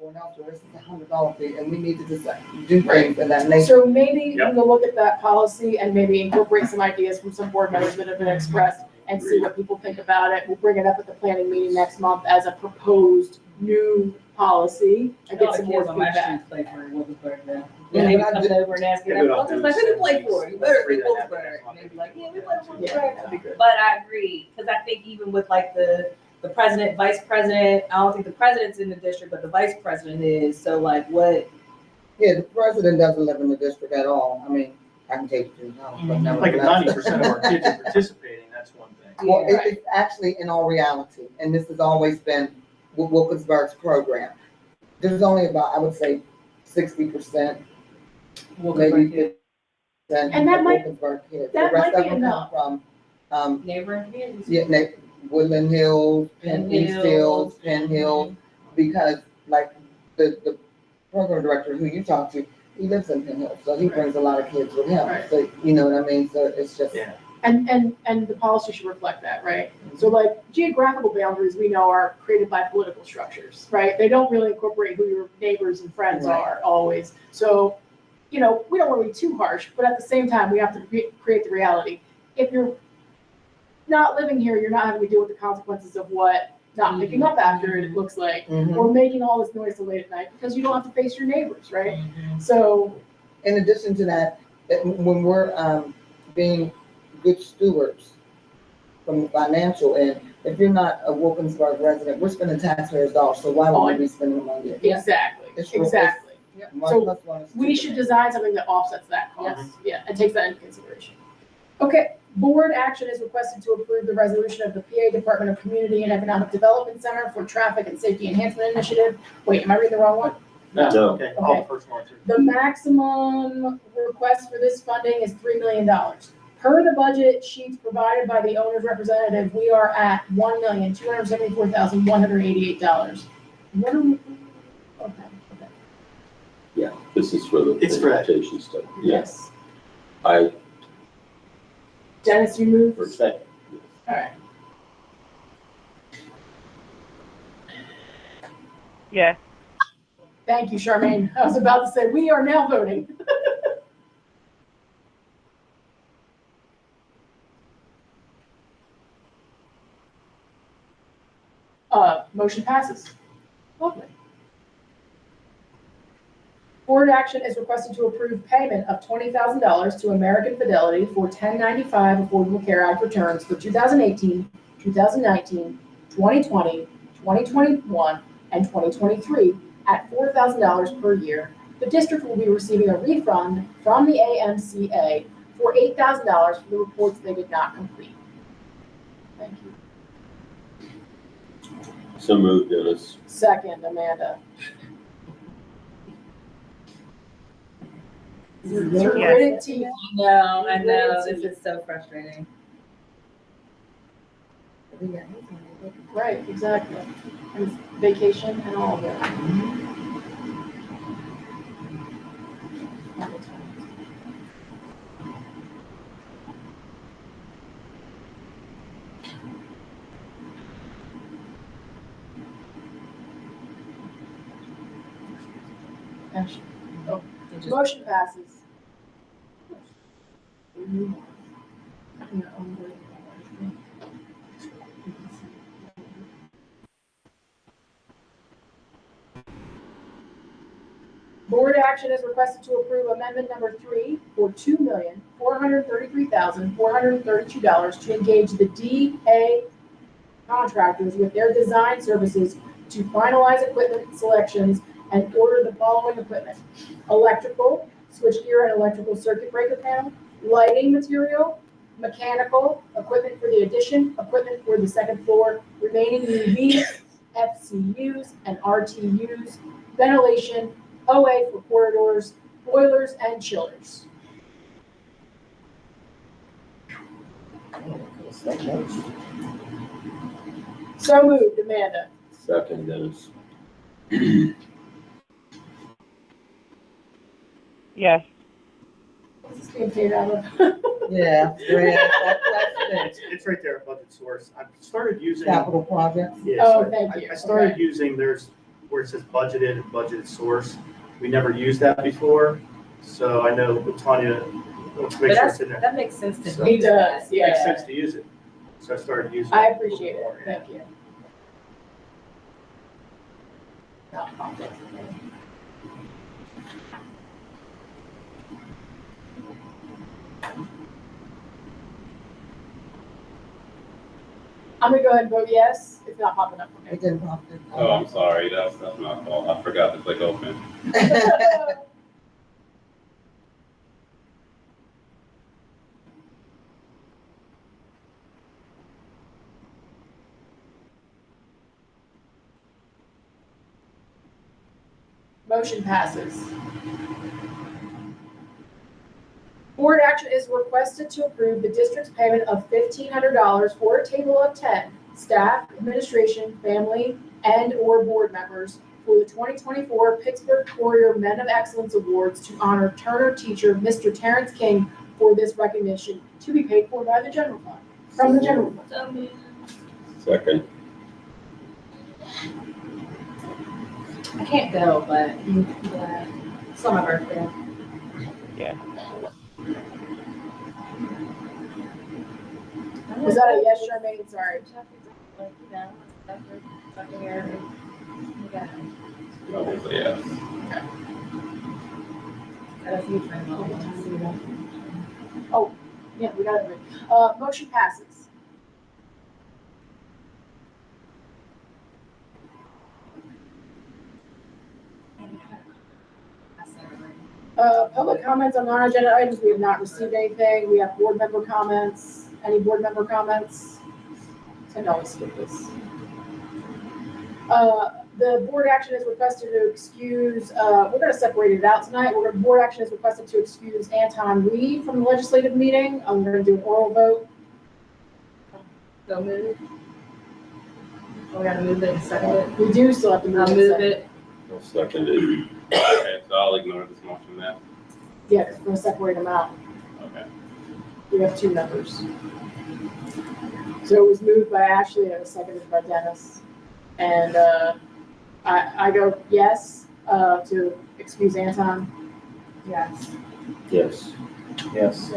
S2: going out, the rest is $100 fee, and we need to decide, do things in that nature.
S3: So maybe
S6: Yep.
S3: we'll look at that policy and maybe incorporate some ideas from some board members that have been expressed and see what people think about it. We'll bring it up at the planning meeting next month as a proposed new policy and get some more feedback.
S4: play for Wilkinsburg now.
S2: Yeah,
S4: When they
S2: but I
S4: come
S2: did-
S4: over and ask you,
S6: Yeah, we don't
S4: like,
S6: do
S4: who do you play
S6: cities.
S4: for? You better
S6: Free
S4: be
S6: to have
S4: Wilkinsburg.
S6: that.
S4: And they'd be like, yeah, we play for
S3: Yeah,
S4: Wilkinsburg.
S3: that'd be good.
S4: But I agree, because I think even with like the president, vice president, I don't think the president's in the district, but the vice president is, so like what?
S2: Yeah, the president doesn't live in the district at all. I mean, I can take you to but never.
S6: Like if 90% of our kids are participating, that's one thing.
S2: Well,
S3: Yeah.
S2: it's actually in all reality, and this has always been Wilkinsburg's program. There's only about, I would say, 60%, maybe 50%.
S3: And that
S2: of
S3: might-
S2: Wilkinsburg kids.
S3: that
S2: The rest
S3: might
S2: of
S3: be
S2: them
S3: enough.
S2: come from,
S4: Neighboring communities.
S2: yeah, Woodland Hills,
S4: Penn
S2: East
S4: Hills.
S2: Hills, Penn Hills, because like the program director who you talked to, he lives in Penn Hills, so he brings a lot of kids with him.
S3: Right.
S2: So, you know what I mean? So it's just.
S6: Yeah.
S3: And the policy should reflect that, right? So like geographical boundaries, we know are created by political structures, right? They don't really incorporate who your neighbors and friends
S2: Right.
S3: are always. So, we don't want to be too harsh, but at the same time, we have to create the reality. If you're not living here, you're not having to deal with the consequences of what not picking up after it looks like,
S2: Mhm.
S3: or making all this noise till late at night because you don't have to face your neighbors, right? So,
S2: In addition to that, when we're being good stewards from the financial end, if you're not a Wilkinsburg resident, we're spending taxpayers' dollars, so why would we be spending money?
S3: exactly,
S2: It's real-
S3: exactly.
S2: One
S3: So
S2: plus one is two.
S3: We should design something that offsets that cost, yeah, and takes that into consideration. Okay, board action is requested to approve the resolution of the PA Department of Community and Economic Development Center for Traffic and Safety Enhancement Initiative. Wait, am I reading the wrong one?
S6: No,
S5: No.
S6: okay, all the first one.
S3: The maximum request for this funding is $3 million. Per the budget sheets provided by the owner's representative, we are at $1,274,188. What are we? Okay.
S5: Yeah, this is for the
S6: It's for-
S5: transportation stuff.
S3: Yes.
S5: I,
S3: Dennis, you move?
S8: For a second.
S3: All right.
S11: Yes.
S3: Thank you, Charmaine. I was about to say, we are now voting. Motion passes. Lovely. Board action is requested to approve payment of $20,000 to American Fidelity for 1095 Affordable Care Act returns for 2018, 2019, 2020, 2021, and 2023 at $4,000 per year. The district will be receiving a refund from the AMCA for $8,000 for the reports they did not complete. Thank you.
S5: so moved, Dennis.
S3: Second, Amanda. Gritted teeth.
S4: No, I know, this is so frustrating.
S3: Right, exactly. And vacation and all of it. Motion passes. Board action is requested to approve amendment number 3 for $2,433,432 to engage the DA contractors with their design services to finalize equipment selections and order the following equipment: electrical, switchgear and electrical circuit breaker panel, lighting material, mechanical, equipment for the addition, equipment for the second floor, remaining UVs, FCUs and RTUs, ventilation, OA for corridors, boilers and chillers. So moved, Amanda.
S5: Second, Dennis.
S11: Yes.
S3: What's this being paid out of?
S2: Yeah, that's
S6: It's right there, budget source. I've started using.
S2: capital projects.
S6: Yeah,
S3: Oh,
S6: so
S3: thank you.
S6: I started
S3: Okay.
S6: using, there's where it says budgeted and budgeted source. We never used that before, so I know Tanya wants to make sure it's in there.
S4: That makes sense to
S6: So-
S4: me.
S3: It does,
S6: It makes
S3: yeah.
S6: sense to use it, so I started using it.
S3: I appreciate it. Thank you. I'm gonna go ahead and vote yes. It's not popping up for
S2: It didn't pop in.
S1: Oh, I'm sorry, that's my fault. I forgot to click open.
S3: me. Motion passes. Board action is requested to approve the district's payment of $1,500 for a table of 10 staff, administration, family, and/or board members for the 2024 Pittsburgh Courier Men of Excellence Awards to honor Turner teacher Mr. Terrence King for this recognition to be paid for by the general fund, from the general fund.
S5: Second.
S4: I can't go, but it's on my birthday.
S11: Yeah.
S3: Was that a yes, Charmaine? Sorry.
S1: Obviously, yes.
S3: Oh, yeah, we got it. Motion passes. Public comments on non-agenda items, we have not received anything. We have board member comments. Any board member comments? I can always skip this. The board action is requested to excuse, we're gonna separate it out tonight. Board action is requested to excuse Anton Reed from the legislative meeting. I'm gonna do an oral vote.
S4: So move. Oh, we gotta move it and second it.
S3: We do still have to move.
S4: I'll
S3: and
S4: move
S3: second.
S4: it.
S5: I'll second it.
S1: Okay, so I'll ignore this motion then.
S3: Yeah, because we're gonna separate them out.
S1: Okay.
S3: We have two members. So it was moved by Ashley and it was seconded by Dennis. And, I go yes, to excuse Anton.
S4: Yes.
S5: Yes.
S8: Yes.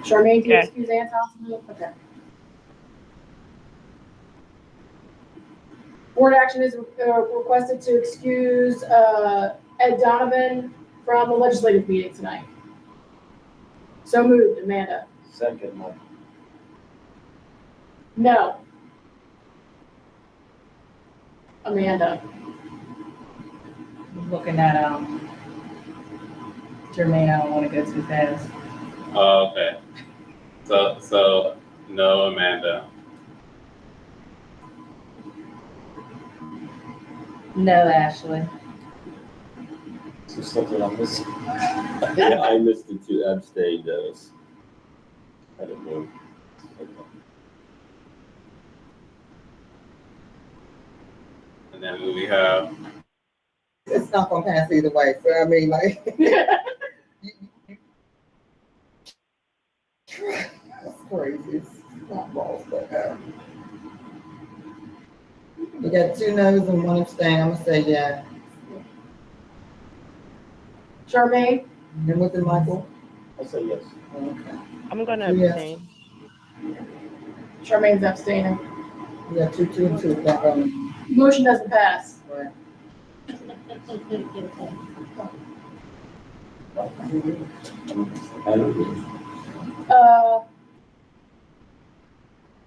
S3: Charmaine, do you
S11: Yes.
S3: excuse Anton? Okay. Board action is requested to excuse, Ed Donovan from the legislative meeting tonight. So moved, Amanda.
S8: Second, Mike.
S3: No. Amanda.
S4: I'm looking at, Jermaine, I don't wanna go too fast.
S1: Oh, okay. So, no, Amanda.
S4: No, Ashley.
S8: So something I'm missing.
S5: Yeah, I missed it too. Abstain, Dennis. I don't know.
S1: And then we have,
S2: It's not gonna pass either way, so I mean, like. That's crazy, it's not balls, but, we got 2 no's and 1 abstain, I'm gonna say yeah.
S3: Charmaine,
S2: And with the Michael?
S8: I say yes.
S2: Okay.
S11: I'm gonna
S2: Yes.
S11: abstain.
S3: Charmaine's abstaining.
S2: We got 2, and 2, back on.
S3: Motion doesn't pass.
S2: Right.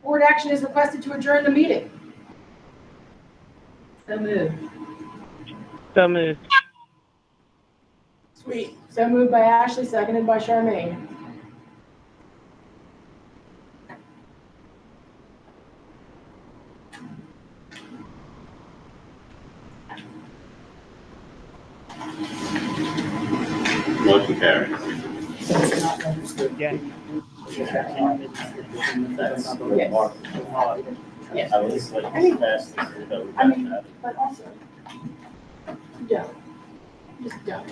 S3: Board action is requested to adjourn the meeting.
S12: So moved.
S11: So moved.
S3: Sweet. So moved by Ashley, seconded by Charmaine.
S1: motion carries.
S11: Yes.
S3: Yes.
S8: I was like, as fast as it goes.
S3: I mean, but also, yeah, just don't.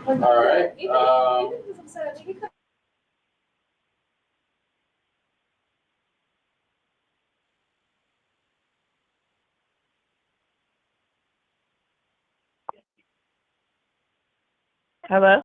S1: All right,
S4: Even if he was upset, I think he could
S11: Hello?